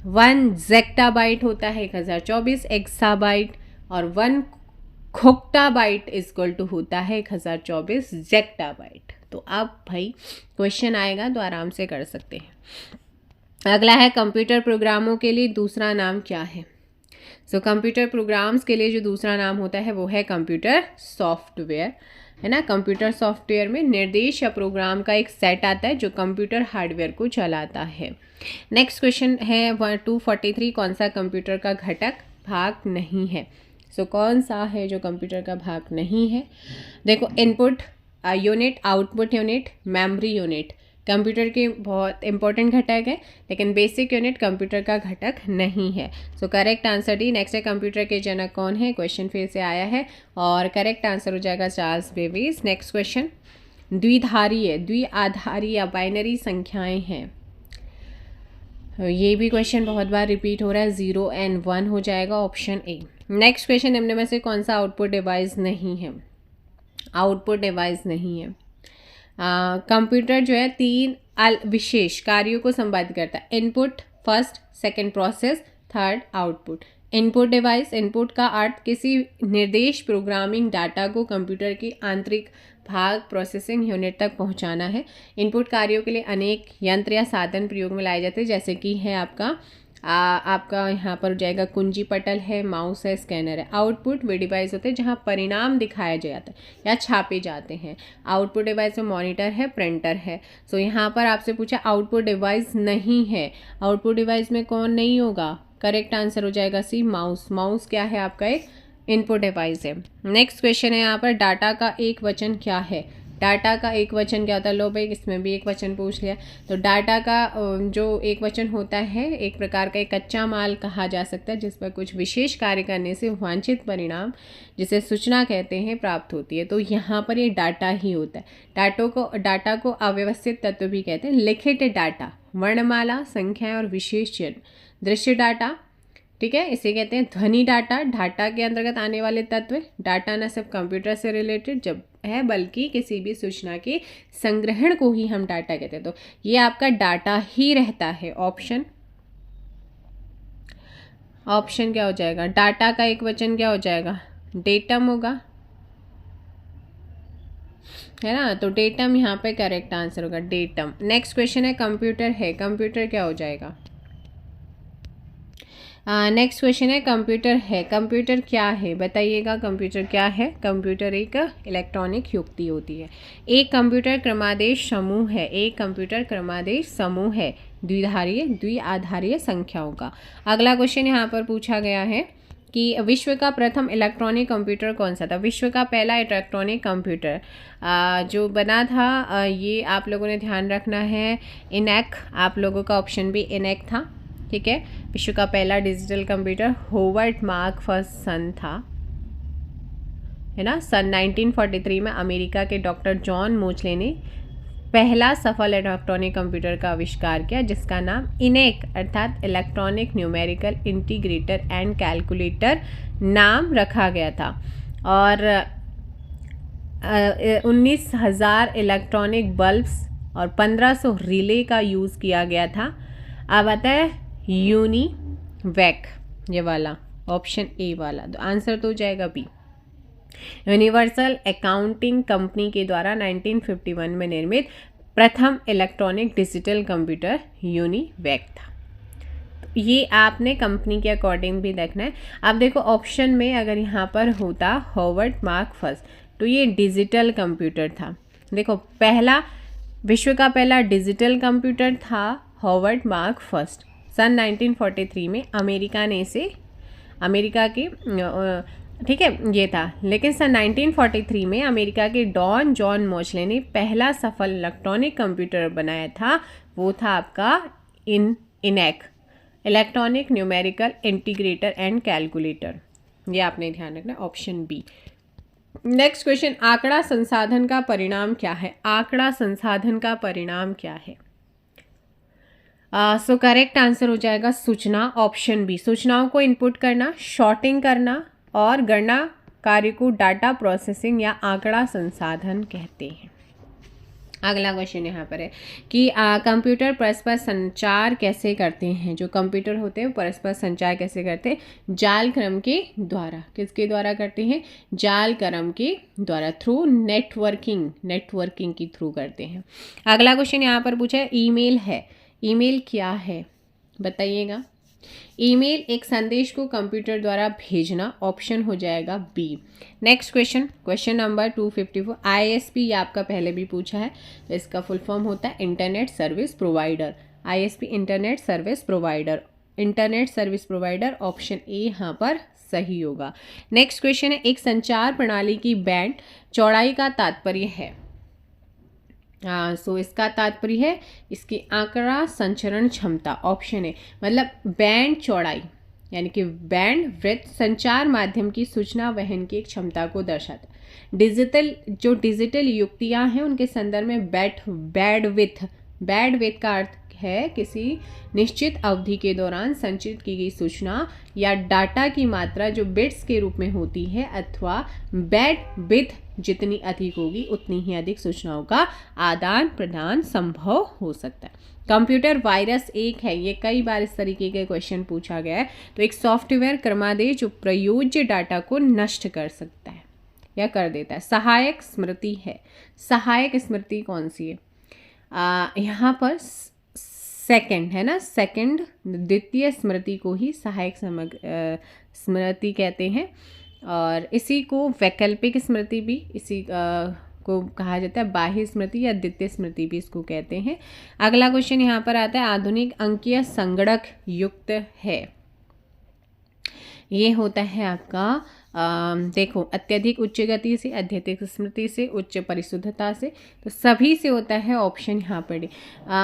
1 zettabyte होता है 1024 एक्साबाइट, और 1 खोक्टाबाइट इक्वल टू होता है 1024 जेक्टाबाइट। तो अब भाई क्वेश्चन आएगा तो आराम से कर सकते हैं। अगला है, कंप्यूटर प्रोग्रामों के लिए दूसरा नाम क्या है? सो कंप्यूटर प्रोग्राम्स के लिए जो दूसरा नाम होता है वो है कंप्यूटर सॉफ्टवेयर, है ना। कंप्यूटर सॉफ्टवेयर में निर्देश या प्रोग्राम का एक सेट आता है जो कंप्यूटर हार्डवेयर को चलाता है। नेक्स्ट क्वेश्चन है 243, कौन सा कंप्यूटर का घटक भाग नहीं है? सो कौन सा है जो कंप्यूटर का भाग नहीं है? देखो, input unit, output unit, memory unit computer के बहुत इंपॉर्टेंट घटक है, लेकिन बेसिक यूनिट कंप्यूटर का घटक नहीं है। सो करेक्ट आंसर डी। नेक्स्ट है, कंप्यूटर के जनक कौन है? क्वेश्चन फिर से आया है और करेक्ट आंसर हो जाएगा चार्ल्स बेबेज। नेक्स्ट क्वेश्चन, द्विआधारी या बाइनरी संख्याएं हैं। ये भी क्वेश्चन बहुत बार रिपीट हो रहा है, 0 और 1 हो जाएगा, ऑप्शन ए। नेक्स्ट क्वेश्चन, निम्न में से कौन सा आउटपुट डिवाइस नहीं है? आउटपुट डिवाइस नहीं है। कंप्यूटर जो है 3 विशेष कार्यों को संपादित करता है, input, first, second process, third output. Input device, input का अर्थ किसी निर्देश प्रोग्रामिंग डाटा को कंप्यूटर की आंतरिक भाग प्रोसेसिंग यूनिट तक पहुंचाना है। इनपुट कार्यों के लिए अनेक यंत्र या साधन प्रयोग में लाए जाते हैं, जैसे कि है आपका यहाँ पर हो जाएगा कुंजी पटल है, माउस है, स्कैनर है। आउटपुट वे डिवाइस होते हैं जहाँ परिणाम दिखाया जाता है या छापे जाते हैं। आउटपुट डिवाइस में मॉनिटर है, प्रिंटर है। सो यहाँ पर आपसे पूछा आउटपुट डिवाइस नहीं है, आउटपुट डिवाइस में कौन नहीं होगा? करेक्ट आंसर हो जाएगा सी, माउस। माउस क्या है? आपका एक इनपुट डिवाइस है। नेक्स्ट क्वेश्चन है यहाँ पर, डाटा का एक वचन क्या है? डाटा का एक वचन क्या होता है? लो भाई, इसमें भी एक वचन पूछ लिया। तो डाटा का जो एक वचन होता है, एक प्रकार का एक कच्चा माल कहा जा सकता है जिस पर कुछ विशेष कार्य करने से वांछित परिणाम, जिसे सूचना कहते हैं, प्राप्त होती है। तो यहाँ पर ये डाटा ही होता है। डाटा को अव्यवस्थित तत्व भी कहते हैं। लिखित डाटा, वर्णमाला, संख्याएं और विशेष चिन्ह। दृश्य डाटा, ठीक है, इसे कहते हैं ध्वनि डाटा। डाटा के अंतर्गत आने वाले तत्व। डाटा न सिर्फ कंप्यूटर से रिलेटेड जब है, बल्कि किसी भी सूचना के संग्रहण को ही हम डाटा कहते हैं। तो ये आपका डाटा ही रहता है। ऑप्शन क्या हो जाएगा? डाटा का एक वचन क्या हो जाएगा? डेटम होगा, है ना। तो डेटम यहाँ पे करेक्ट आंसर होगा, डेटम। नेक्स्ट क्वेश्चन है कंप्यूटर है। कंप्यूटर क्या हो जाएगा? नेक्स्ट क्वेश्चन है कंप्यूटर है। कंप्यूटर क्या है बताइएगा? कंप्यूटर क्या है? कंप्यूटर एक इलेक्ट्रॉनिक युक्ति होती है। एक कंप्यूटर क्रमादेश समूह है। एक कंप्यूटर क्रमादेश समूह है द्विआधारीय संख्याओं का। अगला क्वेश्चन यहाँ पर पूछा गया है कि विश्व का प्रथम इलेक्ट्रॉनिक कंप्यूटर कौन सा था? विश्व का पहला इलेक्ट्रॉनिक कंप्यूटर जो बना था, ये आप लोगों ने ध्यान रखना है, इनैक। आप लोगों का ऑप्शन भी इनैक था, ठीक है। विश्व का पहला digital computer Harvard Mark first सन था, है ना। सन 1943 में अमेरिका के डॉक्टर जॉन मोचले ने पहला सफल इलेक्ट्रॉनिक कंप्यूटर का आविष्कार किया, जिसका नाम इनेक अर्थात electronic numerical integrator and calculator नाम रखा गया था। और 19,000 इलेक्ट्रॉनिक बल्ब्स और 1500 रिले का यूज़ किया गया था। अब आता है यूनिवैक, ये वाला ऑप्शन ए वाला। तो आंसर तो हो जाएगा बी। यूनिवर्सल अकाउंटिंग कंपनी के द्वारा 1951 में निर्मित प्रथम इलेक्ट्रॉनिक डिजिटल कंप्यूटर यूनिवैक था। तो ये आपने कंपनी के अकॉर्डिंग भी देखना है। अब देखो ऑप्शन में अगर यहाँ पर होता होवर्ड मार्क फर्स्ट, तो ये डिजिटल कंप्यूटर था। देखो पहला, विश्व का पहला डिजिटल कंप्यूटर था होवर्ड मार्क फर्स्ट। सन 1943 में अमेरिका ने इसे, अमेरिका के, ठीक है, ये था। लेकिन सन 1943 में अमेरिका के डॉन जॉन मोचले ने पहला सफल इलेक्ट्रॉनिक कंप्यूटर बनाया था। वो था आपका ENIAC, electronic numerical integrator and calculator. ये आपने ध्यान रखना, ऑप्शन बी। नेक्स्ट क्वेश्चन, आंकड़ा संसाधन का परिणाम क्या है? आंकड़ा संसाधन का परिणाम क्या है? सो करेक्ट आंसर हो जाएगा सूचना, ऑप्शन बी। सूचनाओं को इनपुट करना, शॉर्टिंग करना और गणना कार्य को डाटा प्रोसेसिंग या आंकड़ा संसाधन कहते हैं। अगला क्वेश्चन यहाँ पर है कि कंप्यूटर परस्पर संचार कैसे करते हैं? जो कंप्यूटर होते हैं परस्पर संचार कैसे करते हैं? जाल क्रम के द्वारा। किसके द्वारा करते हैं? जाल क्रम के द्वारा, थ्रू नेटवर्किंग की थ्रू करते हैं। अगला क्वेश्चन यहाँ पर पूछा है ईमेल है। ईमेल क्या है बताइएगा? ईमेल एक संदेश को कंप्यूटर द्वारा भेजना, ऑप्शन हो जाएगा B. Next question, question number 254। ISP, ये आपका पहले भी पूछा है, तो इसका फुल फॉर्म होता है internet service provider. ISP internet service provider, internet service provider, option A यहाँ पर सही होगा। नेक्स्ट क्वेश्चन है एक संचार प्रणाली की बैंड चौड़ाई का तात्पर्य है। सो इसका तात्पर्य है इसकी आंकड़ा संचरण क्षमता, ऑप्शन है। मतलब बैंड चौड़ाई यानी कि बैंड विड्थ संचार माध्यम की सूचना वहन की एक क्षमता को दर्शाता है। डिजिटल युक्तियां हैं उनके संदर्भ में बैंडविड्थ का अर्थ है किसी निश्चित अवधि के दौरान संचित की गई सूचना या डाटा की मात्रा जो बिट्स के रूप में होती है, अथवा बैंडविड्थ जितनी अधिक होगी उतनी ही अधिक सूचनाओं का आदान प्रदान संभव हो सकता है। कंप्यूटर वायरस एक है, ये कई बार इस तरीके के क्वेश्चन पूछा गया है। तो एक सॉफ्टवेयर क्रमादेश जो प्रयोज्य डाटा को नष्ट कर सकता है या कर देता है। सहायक स्मृति है। सहायक स्मृति कौन सी है? यहाँ पर सेकंड है ना, सेकंड द्वितीय स्मृति को ही सहायक स्मृति कहते हैं। और इसी को वैकल्पिक स्मृति भी इसी को कहा जाता है, बाह्य स्मृति या द्वितीय स्मृति भी इसको कहते हैं। अगला क्वेश्चन यहाँ पर आता है आधुनिक अंकीय संगणक युक्त है। ये होता है आपका देखो, अत्यधिक उच्च गति से, अत्यधिक स्मृति से, उच्च परिशुद्धता से, तो सभी से होता है ऑप्शन यहाँ पर डी।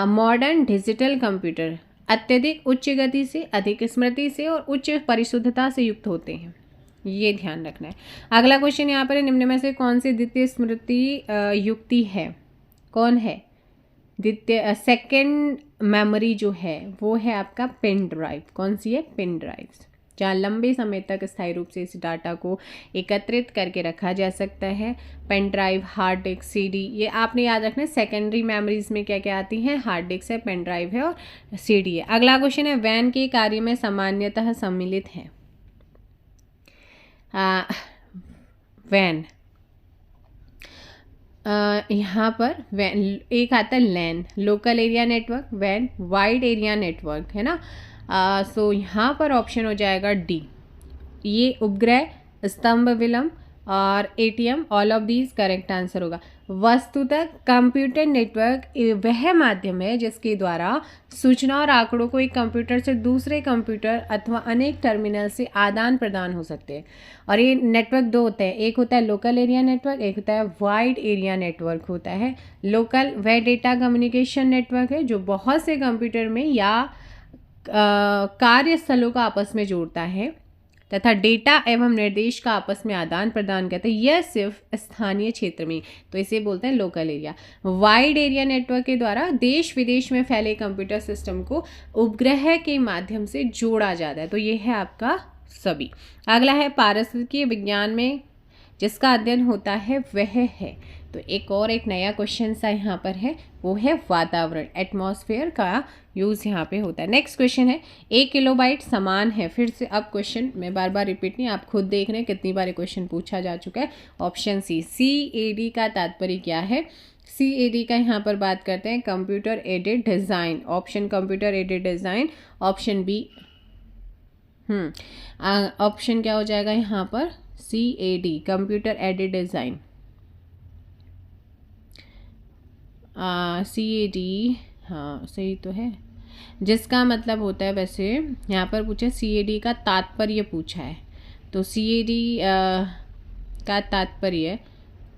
मॉडर्न डिजिटल कंप्यूटर अत्यधिक उच्च गति से, अधिक स्मृति से और उच्च परिशुद्धता से युक्त होते हैं, ये ध्यान रखना है। अगला क्वेश्चन यहाँ पर है, निम्न में से कौन सी द्वितीय स्मृति युक्ति है? कौन है द्वितीय? सेकेंड मेमोरी जो है वो है आपका पेन ड्राइव। कौन सी है? पेन ड्राइव, जहाँ लंबे समय तक स्थायी रूप से इस डाटा को एकत्रित करके रखा जा सकता है। Pen drive, hard disk, CD, ये आपने याद रखना है। सेकेंडरी मेमोरीज में क्या क्या आती हैं? हार्ड डिस्क है, पेन ड्राइव है और सीडी है। अगला क्वेश्चन है, वैन के कार्य में सामान्यतः सम्मिलित है। वैन, यहाँ पर वैन एक आता है लैन, लोकल एरिया नेटवर्क, वैन वाइड एरिया नेटवर्क है ना। सो यहाँ पर ऑप्शन हो जाएगा डी, ये उपग्रह, स्तंभ विलंब और ATM, all of these correct answer होगा। वस्तुतः कंप्यूटर नेटवर्क वह माध्यम है जिसके द्वारा सूचना और आंकड़ों को एक कंप्यूटर से दूसरे कंप्यूटर अथवा अनेक टर्मिनल से आदान प्रदान हो सकते हैं। और ये नेटवर्क दो होते हैं, एक होता है लोकल एरिया नेटवर्क, एक होता है वाइड एरिया नेटवर्क होता है। लोकल वह डेटा कम्युनिकेशन नेटवर्क है जो बहुत से कंप्यूटर में या कार्यस्थलों को आपस में जोड़ता है तथा डेटा एवं निर्देश का आपस में आदान प्रदान करते हैं, यह सिर्फ स्थानीय क्षेत्र में, तो इसे बोलते हैं local area. Wide area network के द्वारा देश विदेश में फैले कंप्यूटर सिस्टम को उपग्रह के माध्यम से जोड़ा जाता है, तो ये है आपका सभी। अगला है, पारिस्थितिकी विज्ञान में जिसका अध्ययन होता है वह है, तो एक नया क्वेश्चन सा यहाँ पर है, वो है वातावरण, एटमॉस्फेयर का यूज़ यहाँ पे होता है। नेक्स्ट क्वेश्चन है, 1 किलोबाइट समान है। फिर से अब क्वेश्चन मैं बार बार रिपीट नहीं, आप खुद देख रहे हैं कितनी बार क्वेश्चन पूछा जा चुका है। ऑप्शन सी, CAD का तात्पर्य क्या है? CAD का यहाँ पर बात करते हैं computer aided design, option computer aided design, option B, option क्या हो जाएगा यहाँ पर? CAD computer aided design, CAD, हाँ सही तो है, जिसका मतलब होता है, वैसे यहाँ पर पूछा CAD का तात्पर्य पूछा है, तो CAD का तात्पर्य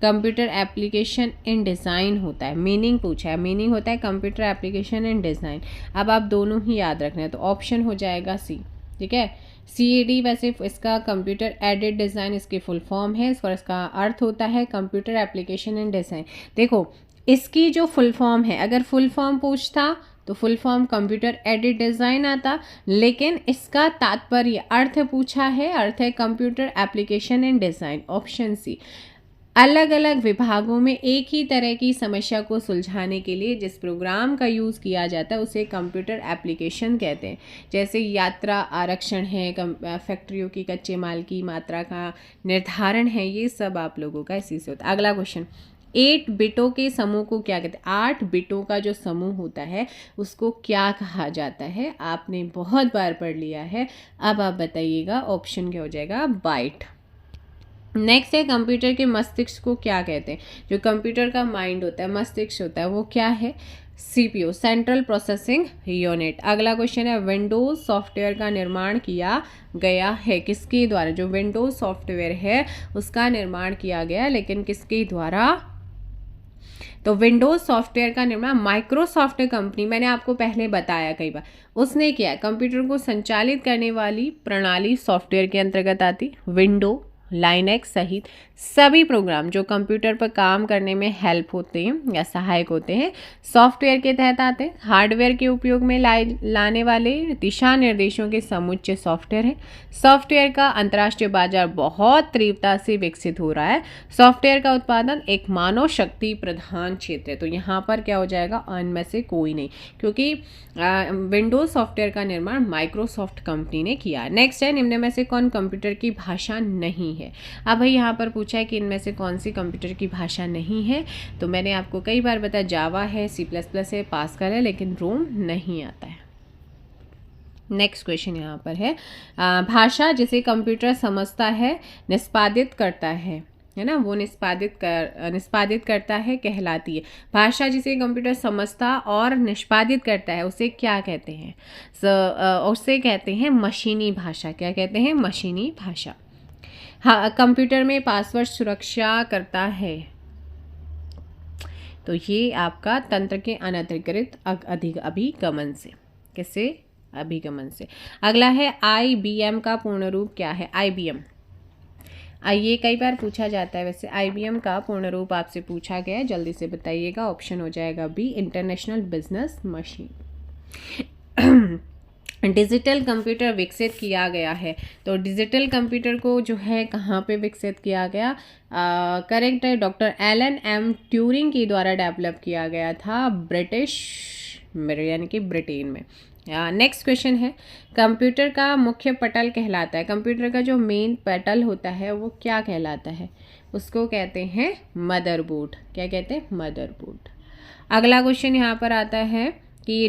कंप्यूटर एप्लीकेशन इन डिज़ाइन होता है। मीनिंग पूछा है, मीनिंग होता है कंप्यूटर एप्लीकेशन इन डिज़ाइन। अब आप दोनों ही याद रखना है, तो ऑप्शन हो जाएगा सी, ठीक है। CAD वैसे इसका कंप्यूटर एडेड डिज़ाइन इसकी फुल फॉर्म है, इसका अर्थ होता है कंप्यूटर एप्लीकेशन इन डिज़ाइन। देखो इसकी जो फुल फॉर्म है, अगर फुल फॉर्म पूछता तो full form computer aided design आता, लेकिन इसका तात्पर्य अर्थ पूछा है, अर्थ है computer application in design, option C. अलग अलग विभागों में एक ही तरह की समस्या को सुलझाने के लिए जिस प्रोग्राम का यूज़ किया जाता है उसे कंप्यूटर एप्लीकेशन कहते हैं। जैसे यात्रा आरक्षण है, फैक्ट्रियों की कच्चे माल की मात्रा का निर्धारण है, ये सब आप लोगों का इसी से होता है। अगला क्वेश्चन, 8 बिटों के समूह को क्या कहते हैं? 8 बिटों का जो समूह होता है उसको क्या कहा जाता है? आपने बहुत बार पढ़ लिया है, अब आप बताइएगा ऑप्शन क्या हो जाएगा? बाइट। नेक्स्ट है, कंप्यूटर के मस्तिष्क को क्या कहते हैं? जो कंप्यूटर का माइंड होता है, मस्तिष्क होता है, वो क्या है? CPU, central processing unit. अगला क्वेश्चन है, विंडोज़ सॉफ्टवेयर का निर्माण किया गया है किसके द्वारा? जो विंडोज़ सॉफ्टवेयर है उसका निर्माण किया गया, लेकिन किसके द्वारा? तो विंडोज़ सॉफ्टवेयर का निर्माण माइक्रोसॉफ्ट कंपनी, मैंने आपको पहले बताया कई बार, उसने किया। कंप्यूटर को संचालित करने वाली प्रणाली सॉफ्टवेयर के अंतर्गत आती। विंडो, लाइनेक्स सहित सभी प्रोग्राम जो कंप्यूटर पर काम करने में हेल्प होते हैं या सहायक होते हैं सॉफ्टवेयर के तहत आते हैं। हार्डवेयर के उपयोग में लाने वाले दिशा निर्देशों के समुच्चय सॉफ्टवेयर है। सॉफ्टवेयर का अंतर्राष्ट्रीय बाजार बहुत तीव्रता से विकसित हो रहा है। सॉफ्टवेयर का उत्पादन एक मानव शक्ति प्रधान क्षेत्र है। तो यहाँ पर क्या हो जाएगा? इनमें से कोई नहीं, क्योंकि विंडोज सॉफ्टवेयर का निर्माण माइक्रोसॉफ्ट कंपनी ने किया है। नेक्स्ट है, निम्न में से कौन कंप्यूटर की भाषा नहीं है? अब भाई यहाँ पर पूछा है कि इनमें से कौन सी कंप्यूटर की भाषा नहीं है, तो मैंने आपको कई बार बताया जावा है, C++ है, पास्कल है, लेकिन रोम नहीं आता है। नेक्स्ट क्वेश्चन यहाँ पर है, भाषा जिसे कंप्यूटर समझता है, निष्पादित करता है है ना, वो निष्पादित करता है कहलाती है। भाषा जिसे कंप्यूटर समझता और निष्पादित करता है उसे क्या कहते हैं? उसे कहते हैं मशीनी भाषा। क्या कहते हैं? मशीनी भाषा। हाँ, कंप्यूटर में पासवर्ड सुरक्षा करता है, तो ये आपका तंत्र के अनधिकृत अभिगमन से। किससे? अभिगमन से। अगला है IBM का पूर्ण रूप क्या है? IBM, ये कई बार पूछा जाता है वैसे। IBM का पूर्ण रूप आपसे पूछा गया है, जल्दी से बताइएगा। ऑप्शन हो जाएगा B, international business machine. Digital computer विकसित किया गया है, तो डिजिटल कंप्यूटर को जो है कहाँ पे विकसित किया गया? करेक्ट है, डॉक्टर एलन एम ट्यूरिंग के द्वारा डेवलप किया गया था ब्रिटिश यानी कि ब्रिटेन में। नेक्स्ट क्वेश्चन है, कंप्यूटर का मुख्य पटल कहलाता है, कंप्यूटर का जो मेन पटल होता है वो क्या कहलाता है? उसको कहते हैं मदरबोर्ड। क्या कहते हैं? मदरबोर्ड। अगला क्वेश्चन यहाँ पर आता है कि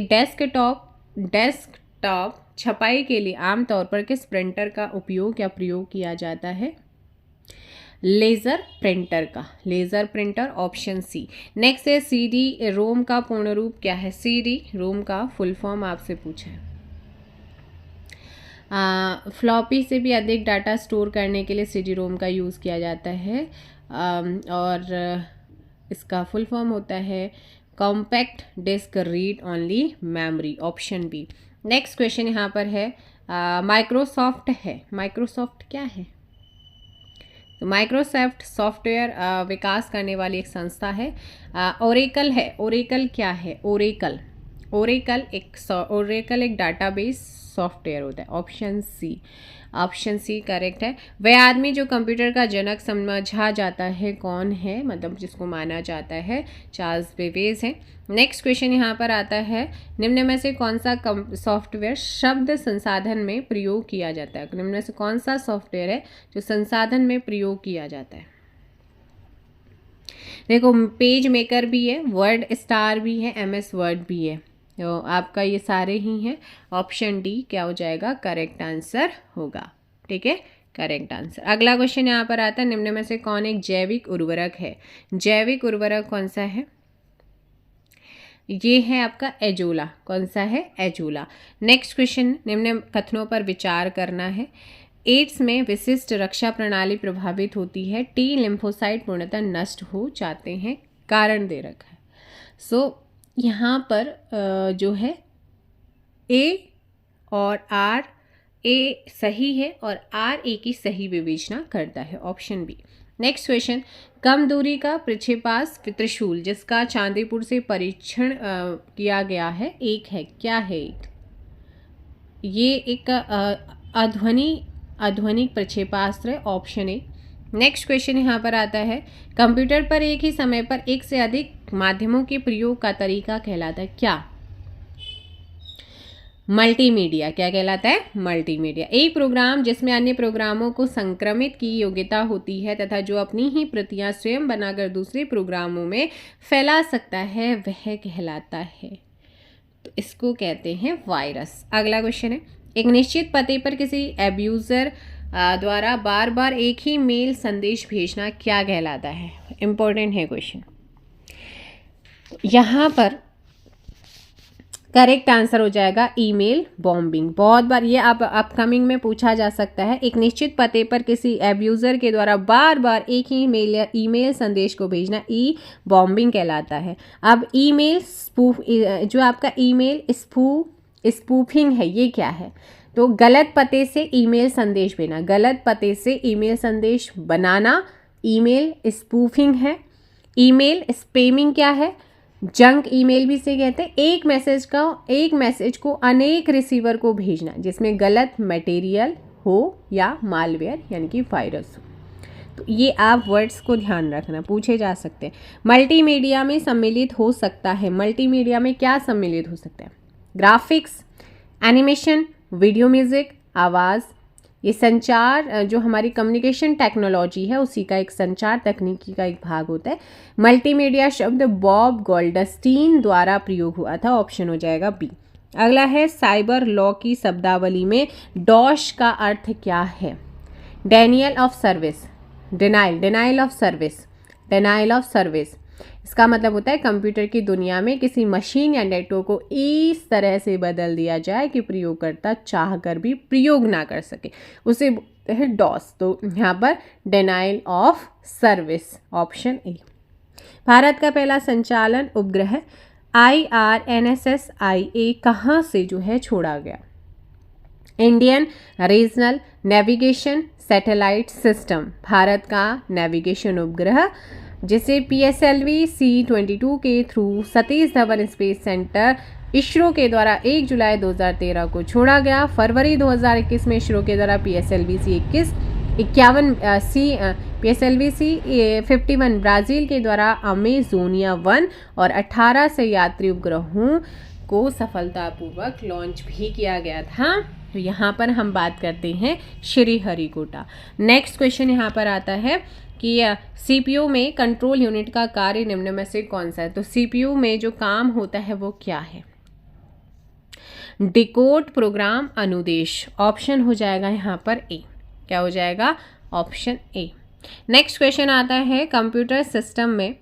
डेस्कटॉप छपाई के लिए आमतौर पर किस प्रिंटर का उपयोग या प्रयोग किया जाता है? लेज़र प्रिंटर का, laser printer, option C. Next है CD रोम का पूर्ण रूप क्या है? CD रोम का फुल फॉर्म आपसे पूछा है। फ्लॉपी से भी अधिक डाटा स्टोर करने के लिए CD रोम का यूज़ किया जाता है, और इसका फुल फॉर्म होता है compact disc read only memory, option B. Next question यहाँ पर है, माइक्रोसॉफ्ट है, माइक्रोसॉफ्ट क्या है? तो माइक्रोसॉफ्ट सॉफ्टवेयर विकास करने वाली एक संस्था है। ओरेकल है, ओरेकल क्या है? ओरेकल एक डाटाबेस सॉफ्टवेयर होता है, option C. Option C correct है। वह आदमी जो कंप्यूटर का जनक समझा जाता है कौन है? मतलब जिसको माना जाता है चार्ल्स बेबेज है। नेक्स्ट क्वेश्चन यहाँ पर आता है, निम्न में से कौन सा सॉफ्टवेयर शब्द संसाधन में प्रयोग किया जाता है? निम्न में से कौन सा सॉफ्टवेयर है जो संसाधन में प्रयोग किया जाता है? देखो, पेज मेकर भी है, वर्ड स्टार भी है, MS वर्ड भी है, तो आपका ये सारे ही हैं। ऑप्शन डी क्या हो जाएगा? करेक्ट आंसर होगा। ठीक है, करेक्ट आंसर। अगला क्वेश्चन यहाँ पर आता है, निम्न में से कौन एक जैविक उर्वरक है? जैविक उर्वरक कौन सा है? ये है आपका एजोला। कौन सा है? एजोला। नेक्स्ट क्वेश्चन, निम्न कथनों पर विचार करना है। एड्स में विशिष्ट रक्षा प्रणाली प्रभावित होती है, T लिम्फोसाइट पूर्णतः नष्ट हो जाते हैं, कारण दे रखा है। सो यहाँ पर जो है A और R, A सही है और R A की सही विवेचना करता है, ऑप्शन बी। नेक्स्ट क्वेश्चन, कम दूरी का प्रक्षेपास्त्र त्रिशूल जिसका चांदीपुर से परीक्षण किया गया है, एक है, क्या है? ये एक आधुनिक प्रक्षेपास्त्र है, ऑप्शन ए। नेक्स्ट क्वेश्चन यहाँ पर आता है, कंप्यूटर पर एक ही समय पर एक से अधिक माध्यमों के प्रयोग का तरीका कहलाता है, क्या? मल्टीमीडिया। क्या कहलाता है? मल्टीमीडिया। एक प्रोग्राम जिसमें अन्य प्रोग्रामों को संक्रमित की योग्यता होती है तथा जो अपनी ही प्रतियां स्वयं बनाकर दूसरे प्रोग्रामों में फैला सकता है, वह कहलाता है, तो इसको कहते हैं वायरस। अगला क्वेश्चन है, एक निश्चित पते पर किसी एब्यूज़र द्वारा बार बार एक ही मेल संदेश भेजना क्या कहलाता है? इम्पोर्टेंट है क्वेश्चन। यहाँ पर करेक्ट आंसर हो जाएगा ईमेल बॉम्बिंग। बहुत बार ये अब अपकमिंग में पूछा जा सकता है। एक निश्चित पते पर किसी एब्यूज़र के द्वारा बार बार एक ही मेल या ईमेल संदेश को भेजना ई बॉम्बिंग कहलाता है। अब ईमेल स्पूफ, जो आपका ईमेल स्पूफिंग है, ये क्या है? तो गलत पते से ईमेल संदेश भेजना, गलत पते से ईमेल संदेश बनाना ईमेल स्पूफिंग है। ईमेल स्पैमिंग क्या है? जंक ईमेल भी से कहते हैं। एक मैसेज को अनेक रिसीवर को भेजना जिसमें गलत मटेरियल हो या मालवेयर यानी कि वायरस हो। तो ये आप वर्ड्स को ध्यान रखना, पूछे जा सकते हैं। मल्टीमीडिया में सम्मिलित हो सकता है, मल्टीमीडिया में क्या सम्मिलित हो सकता है? ग्राफिक्स, एनिमेशन, वीडियो, म्यूजिक, आवाज़। ये संचार, जो हमारी कम्युनिकेशन टेक्नोलॉजी है उसी का एक संचार तकनीकी का एक भाग होता है। मल्टीमीडिया शब्द बॉब गोल्डस्टीन द्वारा प्रयोग हुआ था, ऑप्शन हो जाएगा बी। अगला है, साइबर लॉ की शब्दावली में डॉश का अर्थ क्या है? Daniel of service, denial of service इसका मतलब होता है कंप्यूटर की दुनिया में किसी मशीन या नेटवर्क को इस तरह से बदल दिया जाए कि प्रयोगकर्ता चाहकर भी प्रयोग ना कर सके, उसे बोलते हैं डॉस। तो यहाँ पर denial of service, option A. Bharat का पहला संचालन उपग्रह IRNSS-IA कहाँ से जो है छोड़ा गया? Indian regional navigation satellite system, Bharat का नेविगेशन उपग्रह जिसे PSLV C-22 के through Satish Dhawan space centre ISRO के द्वारा 1 जुलाई 2013 को छोड़ा गया। फरवरी 2021 में इसरो के द्वारा PSLV C-51 ब्राज़ील के द्वारा अमेजोनिया 1 और 18 से यात्री उपग्रहों को सफलतापूर्वक लॉन्च भी किया गया था। तो यहाँ पर हम बात करते हैं श्रीहरिकोटा। नेक्स्ट क्वेश्चन यहाँ पर आता है कि CPU में कंट्रोल यूनिट का कार्य निम्न में से कौन सा है? तो CPU में जो काम होता है वो क्या है? डिकोड प्रोग्राम अनुदेश, ऑप्शन हो जाएगा यहाँ पर ए। क्या हो जाएगा? Option A. नेक्स्ट क्वेश्चन आता है कंप्यूटर सिस्टम में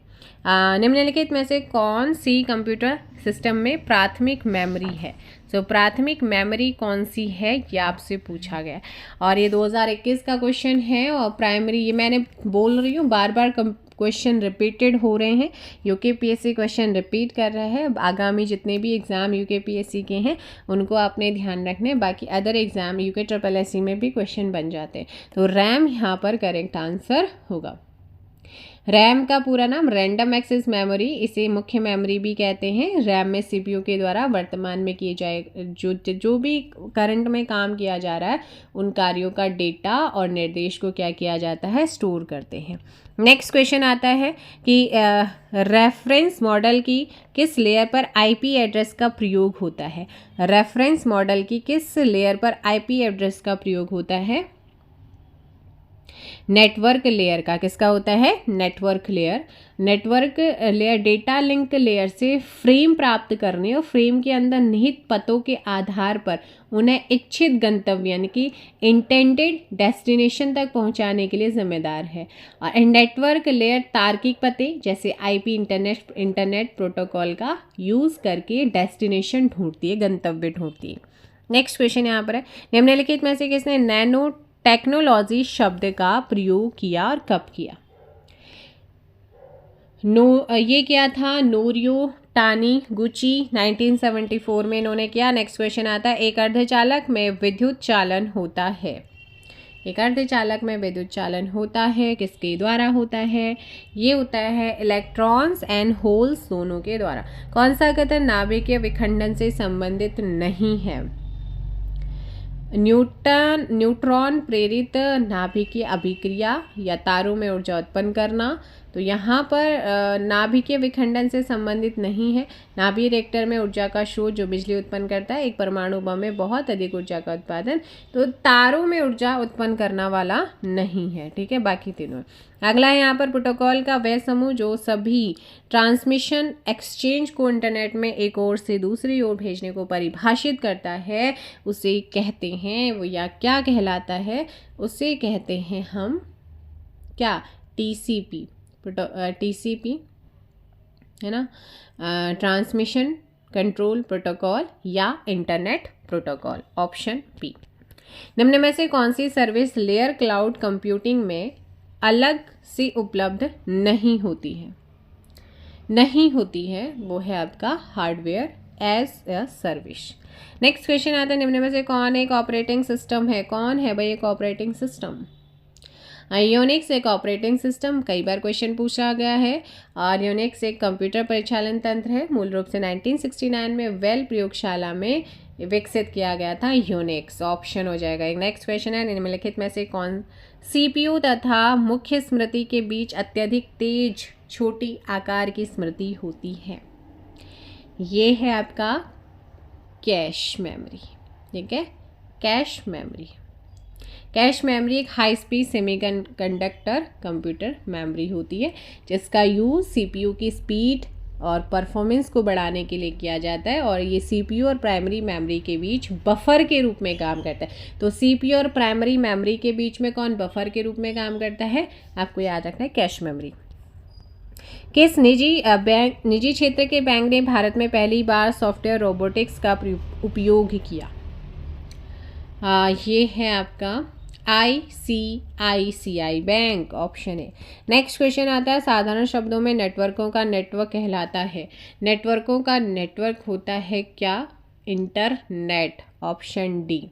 निम्नलिखित में से कौन सी कंप्यूटर सिस्टम में प्राथमिक मेमोरी है? सो प्राथमिक मेमोरी कौन सी है ये आपसे पूछा गया और ये 2021 का क्वेश्चन है। और प्राइमरी, ये मैंने बोल रही हूँ बार बार क्वेश्चन रिपीटेड हो रहे हैं, UKPSC क्वेश्चन रिपीट कर रहा है। आगामी जितने भी एग्ज़ाम UKPSC के हैं उनको आपने ध्यान रखने, बाकी अदर एग्ज़ाम UKSSC में भी क्वेश्चन बन जाते हैं। तो रैम यहाँ पर करेक्ट आंसर होगा। रैम का पूरा नाम रैंडम एक्सेस मेमोरी, इसे मुख्य मेमोरी भी कहते हैं। रैम में CPU के द्वारा वर्तमान में किए जाए जो भी करंट में काम किया जा रहा है उन कार्यों का डेटा और निर्देश को क्या किया जाता है? स्टोर करते हैं। नेक्स्ट क्वेश्चन आता है कि रेफरेंस मॉडल की किस लेयर पर IP एड्रेस का प्रयोग होता है? रेफरेंस मॉडल की किस लेयर पर IP एड्रेस का प्रयोग होता है? नेटवर्क लेयर का। किसका होता है? Network layer data link layer से फ्रेम प्राप्त करने और फ्रेम के अंदर निहित पतों के आधार पर उन्हें इच्छित गंतव्य यानी कि इंटेंडेड डेस्टिनेशन तक पहुंचाने के लिए जिम्मेदार है। और नेटवर्क लेयर तार्किक पते जैसे IP इंटरनेट प्रोटोकॉल का यूज़ करके डेस्टिनेशन ढूंढती है, गंतव्य ढूंढती है। नेक्स्ट क्वेश्चन यहाँ पर है निम्नलिखित में से किसने नैनो टेक्नोलॉजी शब्द का प्रयोग किया और कब किया? ये क्या था? नोरियो टानीगुची 1974 में इन्होंने किया। नेक्स्ट क्वेश्चन आता है एक अर्धचालक में विद्युत चालन होता है। एक अर्धचालक में विद्युत चालन होता है किसके द्वारा होता है? ये होता है इलेक्ट्रॉन्स एंड होल्स दोनों के द्वारा। कौन सा कथन नाभिकीय विखंडन से संबंधित नहीं है? न्यूट्रॉन प्रेरित नाभिकीय अभिक्रिया या तारों में ऊर्जा उत्पन्न करना। तो यहाँ पर नाभिकीय विखंडन से संबंधित नहीं है। नाभिकीय रिएक्टर में ऊर्जा का स्रोत जो बिजली उत्पन्न करता है, एक परमाणु बम में बहुत अधिक ऊर्जा का उत्पादन, तो तारों में ऊर्जा उत्पन्न करना वाला नहीं है। ठीक है, बाकी तीनों। अगला है यहाँ पर प्रोटोकॉल का वह समूह जो सभी ट्रांसमिशन एक्सचेंज को इंटरनेट में एक ओर से दूसरी ओर भेजने को परिभाषित करता है, उसे कहते हैं वो या क्या कहलाता है? उसे कहते हैं हम क्या? TCP है ना, ट्रांसमिशन कंट्रोल प्रोटोकॉल या इंटरनेट प्रोटोकॉल, ऑप्शन बी। निम्न में से कौन सी सर्विस लेयर क्लाउड कंप्यूटिंग में अलग से उपलब्ध नहीं होती है? वो है आपका hardware as a service. Next question आता है निम्न में से कौन एक ऑपरेटिंग सिस्टम है? कौन है भाई एक ऑपरेटिंग सिस्टम? यूनिक्स एक ऑपरेटिंग सिस्टम, कई बार क्वेश्चन पूछा गया है। और यूनिक्स एक कंप्यूटर परिचालन तंत्र है, मूल रूप से 1969 में वेल प्रयोगशाला में विकसित किया गया था यूनिक्स, ऑप्शन हो जाएगा। एक नेक्स्ट क्वेश्चन है निम्नलिखित में से कौन CPU तथा मुख्य स्मृति के बीच अत्यधिक तेज छोटी आकार की स्मृति होती है? ये है आपका कैश मेमोरी। ठीक है, कैश मेमोरी। कैश मेमोरी एक high speed semiconductor computer memory होती है जिसका यूज़ CPU की स्पीड और परफॉर्मेंस को बढ़ाने के लिए किया जाता है, और ये सीपीयू और प्राइमरी मेमोरी के बीच बफर के रूप में काम करता है। तो सीपीयू और प्राइमरी मेमोरी के बीच में कौन बफर के रूप में काम करता है, आपको याद रखना है कैश मेमोरी। किस निजी क्षेत्र के बैंक ने भारत में पहली बार सॉफ्टवेयर रोबोटिक्स का उपयोग किया? ये है आपका ICICI बैंक, ऑप्शन है। नेक्स्ट क्वेश्चन आता है, साधारण शब्दों में नेटवर्कों का नेटवर्क कहलाता है। नेटवर्कों का नेटवर्क होता है क्या? Internet, option D.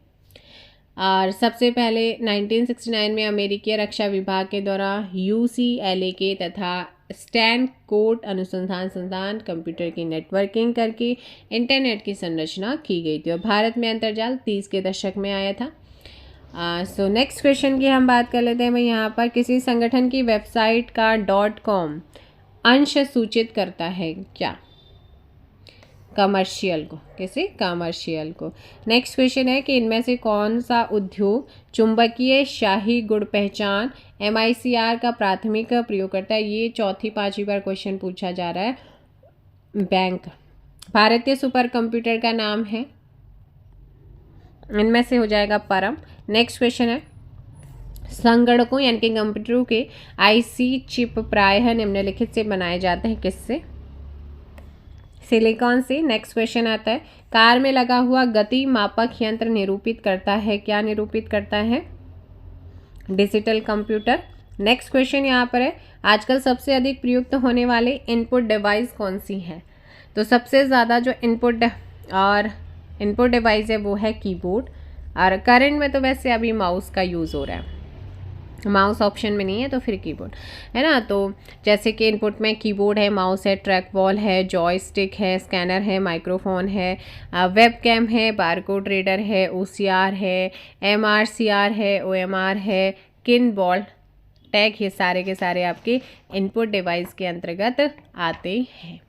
और सबसे पहले 1969 में अमेरिकी रक्षा विभाग के द्वारा UCLA के तथा स्टैनफोर्ड अनुसंधान संस्थान कंप्यूटर की नेटवर्किंग करके इंटरनेट की संरचना की गई थी, और भारत में अंतर्जाल 30 के दशक में आया था। सो नेक्स्ट क्वेश्चन की हम बात कर लेते हैं। मैं यहाँ पर किसी संगठन की वेबसाइट का .com अंश सूचित करता है क्या? कमर्शियल को, किसी कमर्शियल को। नेक्स्ट क्वेश्चन है कि इनमें से कौन सा उद्योग चुंबकीय शाही गुण पहचान MICR का प्राथमिक प्रयोग करता है? ये चौथी पांचवी बार क्वेश्चन पूछा जा रहा है। बैंक। भारतीय सुपर कंप्यूटर का नाम है, इनमें से हो जाएगा परम। नेक्स्ट क्वेश्चन है, संगणकों यानी कि कंप्यूटरों के IC चिप प्रायः निम्नलिखित से बनाए जाते हैं, किससे? सिलिकॉन से। नेक्स्ट क्वेश्चन आता है, कार में लगा हुआ गति मापक यंत्र निरूपित करता है क्या? निरूपित करता है डिजिटल कंप्यूटर। नेक्स्ट क्वेश्चन यहाँ पर है, आजकल सबसे अधिक प्रयुक्त होने वाले इनपुट डिवाइस कौन सी है? तो सबसे ज़्यादा जो इनपुट डिवाइस है वो है कीबोर्ड, और करंट में तो वैसे अभी माउस का यूज़ हो रहा है। माउस ऑप्शन में नहीं है तो फिर कीबोर्ड है ना। तो जैसे कि इनपुट में कीबोर्ड है, माउस है, ट्रैक बॉल है, जॉयस्टिक है, स्कैनर है, माइक्रोफोन है, वेबकैम है, बारकोड रीडर है, OCR है, MRCR है, OMR है, किन बॉल टैग, ये सारे के सारे आपके इनपुट डिवाइस के अंतर्गत आते हैं।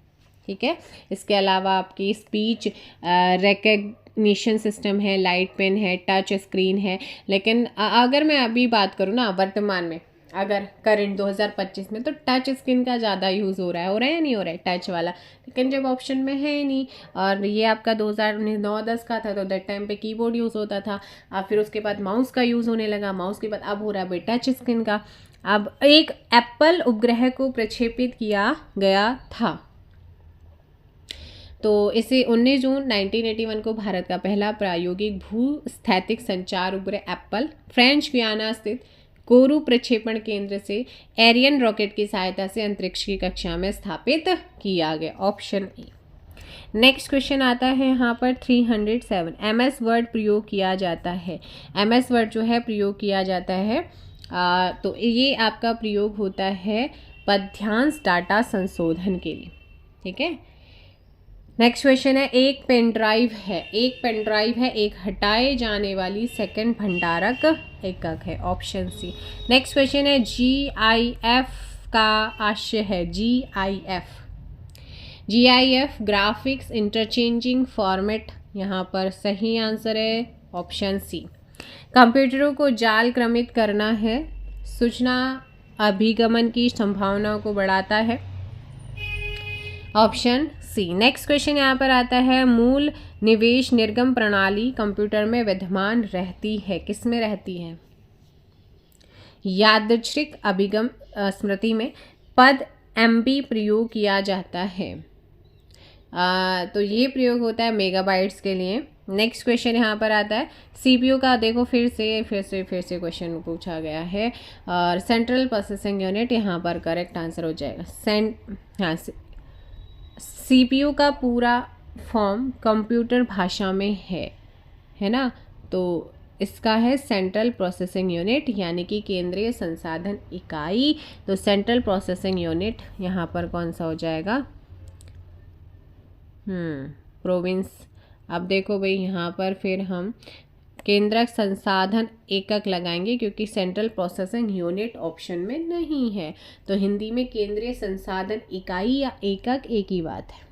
ठीक है, इसके अलावा आपकी स्पीच रिकग्निशन सिस्टम है, लाइट पेन है, टच स्क्रीन है। लेकिन अगर मैं अभी बात करूँ ना वर्तमान में, अगर करंट 2025 में, तो टच स्क्रीन का ज़्यादा यूज़ हो रहा है या नहीं हो रहा है टच वाला, लेकिन जब ऑप्शन में है ही नहीं। और ये आपका 2009-10 का था, तो दैट टाइम पे कीबोर्ड यूज़ होता था। फिर उसके बाद माउस का यूज़ होने लगा, माउस के बाद अब हो रहा है भाई टच स्क्रीन का। अब एक एप्पल उपग्रह को प्रक्षेपित किया गया था, तो इसे 19 जून 1981 को भारत का पहला प्रायोगिक भूस्थैतिक संचार उपग्रह एप्पल फ्रेंच गुयाना स्थित कोरू प्रक्षेपण केंद्र से एरियन रॉकेट की सहायता से अंतरिक्ष की कक्षा में स्थापित किया गया, ऑप्शन ए। नेक्स्ट क्वेश्चन आता है यहाँ पर 307, MS वर्ड प्रयोग किया जाता है। MS वर्ड जो है प्रयोग किया जाता है, तो ये आपका प्रयोग होता है पद्यांश डाटा संशोधन के लिए। ठीक है, नेक्स्ट क्वेश्चन है, एक पेन ड्राइव है एक हटाए जाने वाली सेकंड भंडारक एकक है, ऑप्शन सी। नेक्स्ट क्वेश्चन है, GIF का आशय है, GIF ग्राफिक्स इंटरचेंजिंग फॉर्मेट, यहाँ पर सही आंसर है ऑप्शन सी। कंप्यूटरों को जाल क्रमित करना है, सूचना अभिगमन की संभावनाओं को बढ़ाता है, ऑप्शन सी। नेक्स्ट क्वेश्चन यहाँ पर आता है, मूल निवेश निर्गम प्रणाली कंप्यूटर में विद्यमान रहती है, किस में रहती है? यादृच्छिक अभिगम स्मृति में पद MB प्रयोग किया जाता है, तो ये प्रयोग होता है मेगाबाइट्स के लिए। नेक्स्ट क्वेश्चन यहाँ पर आता है, CPU का देखो फिर से क्वेश्चन पूछा गया है, और सेंट्रल प्रोसेसिंग यूनिट यहाँ पर करेक्ट आंसर हो जाएगा। CPU का पूरा फॉर्म कंप्यूटर भाषा में है ना, तो इसका है सेंट्रल प्रोसेसिंग यूनिट, यानी कि केंद्रीय संसाधन इकाई। तो सेंट्रल प्रोसेसिंग यूनिट यहाँ पर कौन सा हो जाएगा? प्रोविंस। अब देखो भाई यहाँ पर फिर हम केंद्रक संसाधन एकक लगाएंगे, क्योंकि सेंट्रल प्रोसेसिंग यूनिट ऑप्शन में नहीं है, तो हिंदी में केंद्रीय संसाधन इकाई या एकक एक ही बात है।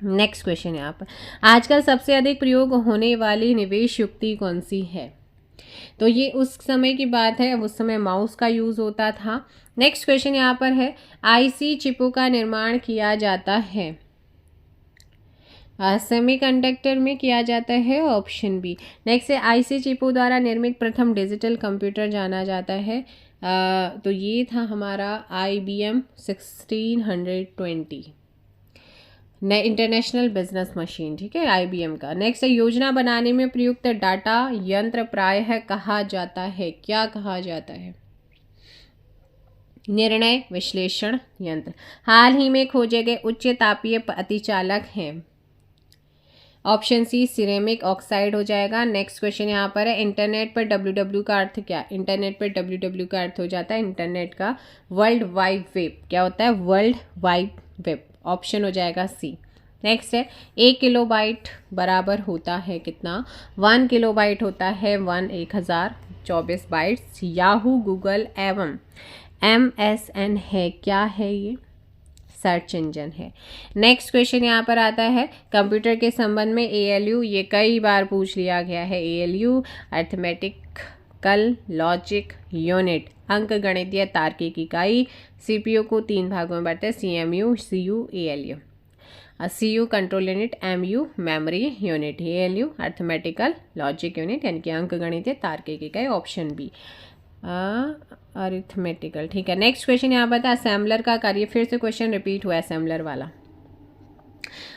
नेक्स्ट क्वेश्चन यहाँ पर, आजकल सबसे अधिक प्रयोग होने वाली निवेश युक्ति कौन सी है? तो ये उस समय की बात है, उस समय माउस का यूज़ होता था। नेक्स्ट क्वेश्चन यहाँ पर है, आईसी चिपों का निर्माण किया जाता है, सेमीकंडक्टर में किया जाता है, ऑप्शन बी। नेक्स्ट है, आईसी चिपों द्वारा निर्मित प्रथम डिजिटल कंप्यूटर जाना जाता है, तो ये था हमारा IBM 1620 इंटरनेशनल बिजनेस मशीन, ठीक है, IBM का। नेक्स्ट है, योजना बनाने में प्रयुक्त डाटा यंत्र प्रायः कहा जाता है, क्या कहा जाता है? निर्णय विश्लेषण यंत्र। हाल ही में खोजे गए उच्च तापीय अतिचालक हैं, ऑप्शन सी सिरेमिक ऑक्साइड हो जाएगा। नेक्स्ट क्वेश्चन यहाँ पर है, इंटरनेट पर www का अर्थ क्या? इंटरनेट पर www का अर्थ हो जाता है इंटरनेट का वर्ल्ड वाइड वेब, क्या होता है? वर्ल्ड वाइड वेब, ऑप्शन हो जाएगा सी। नेक्स्ट है, 1 किलोबाइट बराबर होता है कितना? 1 किलोबाइट होता है 1024 बाइट्स। याहू, गूगल एवं MSN है, क्या है ये? सर्च इंजन है। नेक्स्ट क्वेश्चन यहाँ पर आता है, कंप्यूटर के संबंध में ALU, ये कई बार पूछ लिया गया है। ALU अर्थमेटिकल लॉजिक यूनिट, अंक गणितीय तार्किक इकाई। CPU को 3 भागों में बांटते हैं, CMU, CU, ALU। CU control unit, MU memory unit, ALU arithmetical logic unit यानी कि अंक गणितीय तार्किक इकाई, ऑप्शन बी अरिथमेटिकल, ठीक है। नेक्स्ट क्वेश्चन यहाँ पर था, असेंबलर का कार्य, फिर से क्वेश्चन रिपीट हुआ असेंबलर वाला।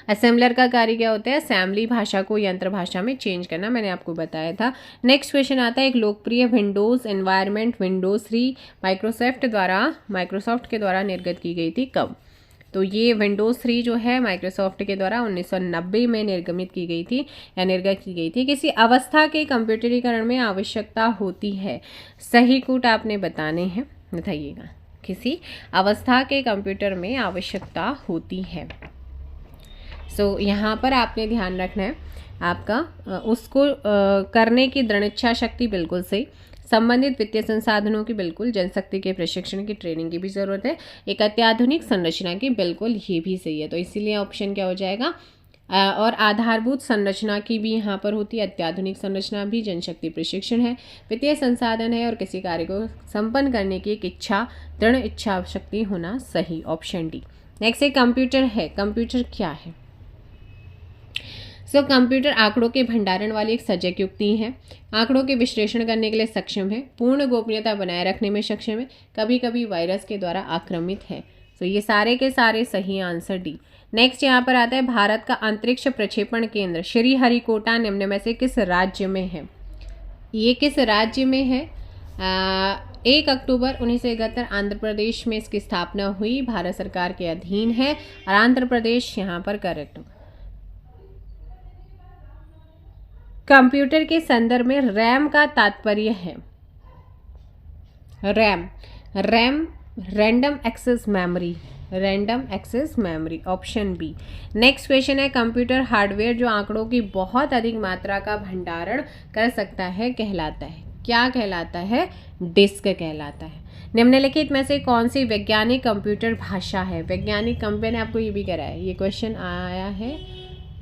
असेंबलर का कार्य क्या होता है? असेंबली भाषा को यंत्र भाषा में चेंज करना, मैंने आपको बताया था। नेक्स्ट क्वेश्चन आता है, एक लोकप्रिय विंडोज एनवायरनमेंट विंडोज 3 माइक्रोसॉफ्ट के द्वारा निर्गत की गई थी, कब? तो ये विंडोज़ 3 जो है माइक्रोसॉफ्ट के द्वारा 1990 में निर्गमित की गई थी या निर्गत की गई थी। किसी अवस्था के कंप्यूटरीकरण में आवश्यकता होती है, सही कूट आपने बताने हैं, बताइएगा। किसी अवस्था के कंप्यूटर में आवश्यकता होती है। सो यहाँ पर आपने ध्यान रखना है आपका उसको करने की दृढ़ इच्छा शक्ति, बिल्कुल सही। संबंधित वित्तीय संसाधनों की, बिल्कुल। जनशक्ति के प्रशिक्षण की, ट्रेनिंग की भी ज़रूरत है। एक अत्याधुनिक संरचना की, बिल्कुल, ये भी सही है। तो इसीलिए ऑप्शन क्या हो जाएगा? और आधारभूत संरचना की भी यहाँ पर होती है, अत्याधुनिक संरचना भी। जनशक्ति प्रशिक्षण है, वित्तीय संसाधन है, और किसी कार्य को संपन्न करने की एक इच्छा, दृढ़ इच्छा शक्ति होना, सही, ऑप्शन डी। नेक्स्ट एक कंप्यूटर है, कंप्यूटर क्या है? कंप्यूटर आंकड़ों के भंडारण वाली एक सजग युक्ति है, आंकड़ों के विश्लेषण करने के लिए सक्षम है, पूर्ण गोपनीयता बनाए रखने में सक्षम है, कभी कभी वायरस के द्वारा आक्रामित है। ये सारे के सारे सही आंसर डी। नेक्स्ट यहाँ पर आता है, भारत का अंतरिक्ष प्रक्षेपण केंद्र श्रीहरिकोटा निम्न में से किस राज्य में है? ये किस राज्य में है? 1 अक्टूबर 1971 आंध्र प्रदेश में इसकी स्थापना हुई, भारत सरकार के अधीन है, और आंध्र प्रदेश यहाँ पर करेक्ट होगा। कंप्यूटर के संदर्भ में रैम का तात्पर्य है, RAM random access memory, random access memory, option B. Next question है, कंप्यूटर हार्डवेयर जो आंकड़ों की बहुत अधिक मात्रा का भंडारण कर सकता है कहलाता है, क्या कहलाता है? डिस्क कहलाता है। निम्नलिखित में से कौन सी वैज्ञानिक कंप्यूटर भाषा है? वैज्ञानिक कंप्यूटर, आपको ये भी कराया है, ये क्वेश्चन आया है,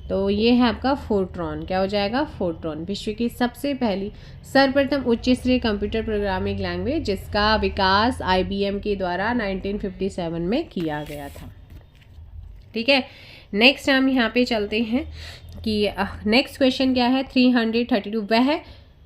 तो ये है आपका फोर्ट्रॉन, क्या हो जाएगा? फोर्ट्रॉन, विश्व की सबसे पहली सर्वप्रथम उच्च स्तरीय कंप्यूटर प्रोग्रामिंग लैंग्वेज, जिसका विकास IBM के द्वारा 1957 में किया गया था। ठीक है, नेक्स्ट हम यहाँ पे चलते हैं कि नेक्स्ट क्वेश्चन क्या है? 332, वह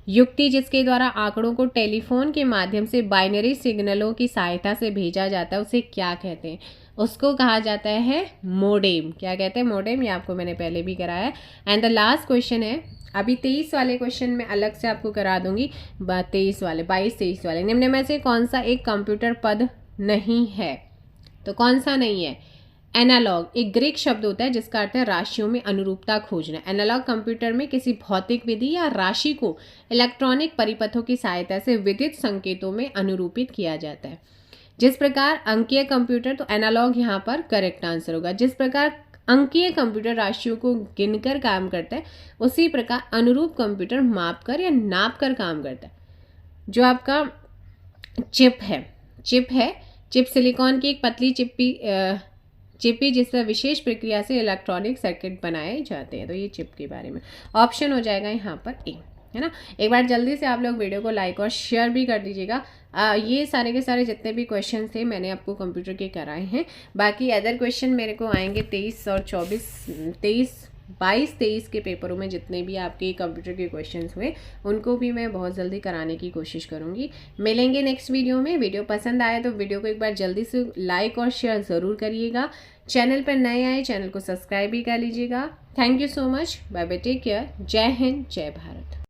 युक्ति जिसके द्वारा आंकड़ों को टेलीफोन के माध्यम से बाइनरी सिग्नलों की सहायता से भेजा जाता है, उसे क्या कहते हैं? उसको कहा जाता है मोडेम। क्या कहते हैं? मोडेम। ये आपको मैंने पहले भी कराया। एंड द लास्ट क्वेश्चन है, अभी 23 वाले क्वेश्चन में अलग से आपको करा दूंगी, 22 वाले। निम्न में से कौन सा एक कंप्यूटर पद नहीं है? तो कौन सा नहीं है? एनालॉग एक ग्रीक शब्द होता है जिसका अर्थ है राशियों में अनुरूपता खोजना। एनालॉग कंप्यूटर में किसी भौतिक विधि या राशि को इलेक्ट्रॉनिक परिपथों की सहायता से विद्युत संकेतों में अनुरूपित किया जाता है। जिस प्रकार अंकीय कंप्यूटर, तो एनालॉग यहाँ पर करेक्ट आंसर होगा। जिस प्रकार अंकीय कंप्यूटर राशियों को गिनकर काम करता है, उसी प्रकार अनुरूप कंप्यूटर मापकर या नापकर काम करता है। जो आपका चिप सिलिकॉन की एक पतली चिप्पी जिस पर विशेष प्रक्रिया से इलेक्ट्रॉनिक सर्किट बनाए जाते हैं। तो ये चिप के बारे में ऑप्शन हो जाएगा यहाँ पर ए। है ना। एक बार जल्दी से आप लोग वीडियो को लाइक और शेयर भी कर दीजिएगा। ये सारे के सारे जितने भी क्वेश्चन थे मैंने आपको कंप्यूटर के कराए हैं। बाकी अदर क्वेश्चन मेरे को आएंगे 23 और 22-23 के पेपरों में जितने भी आपके कंप्यूटर के क्वेश्चंस हुए उनको भी मैं बहुत जल्दी कराने की कोशिश करूँगी। मिलेंगे नेक्स्ट वीडियो में। वीडियो पसंद आए तो वीडियो को एक बार जल्दी से लाइक और शेयर ज़रूर करिएगा। चैनल पर नए आए चैनल को सब्सक्राइब भी कर लीजिएगा। Thank you so much. Bye bye, take care. जय हिंद, जय भारत।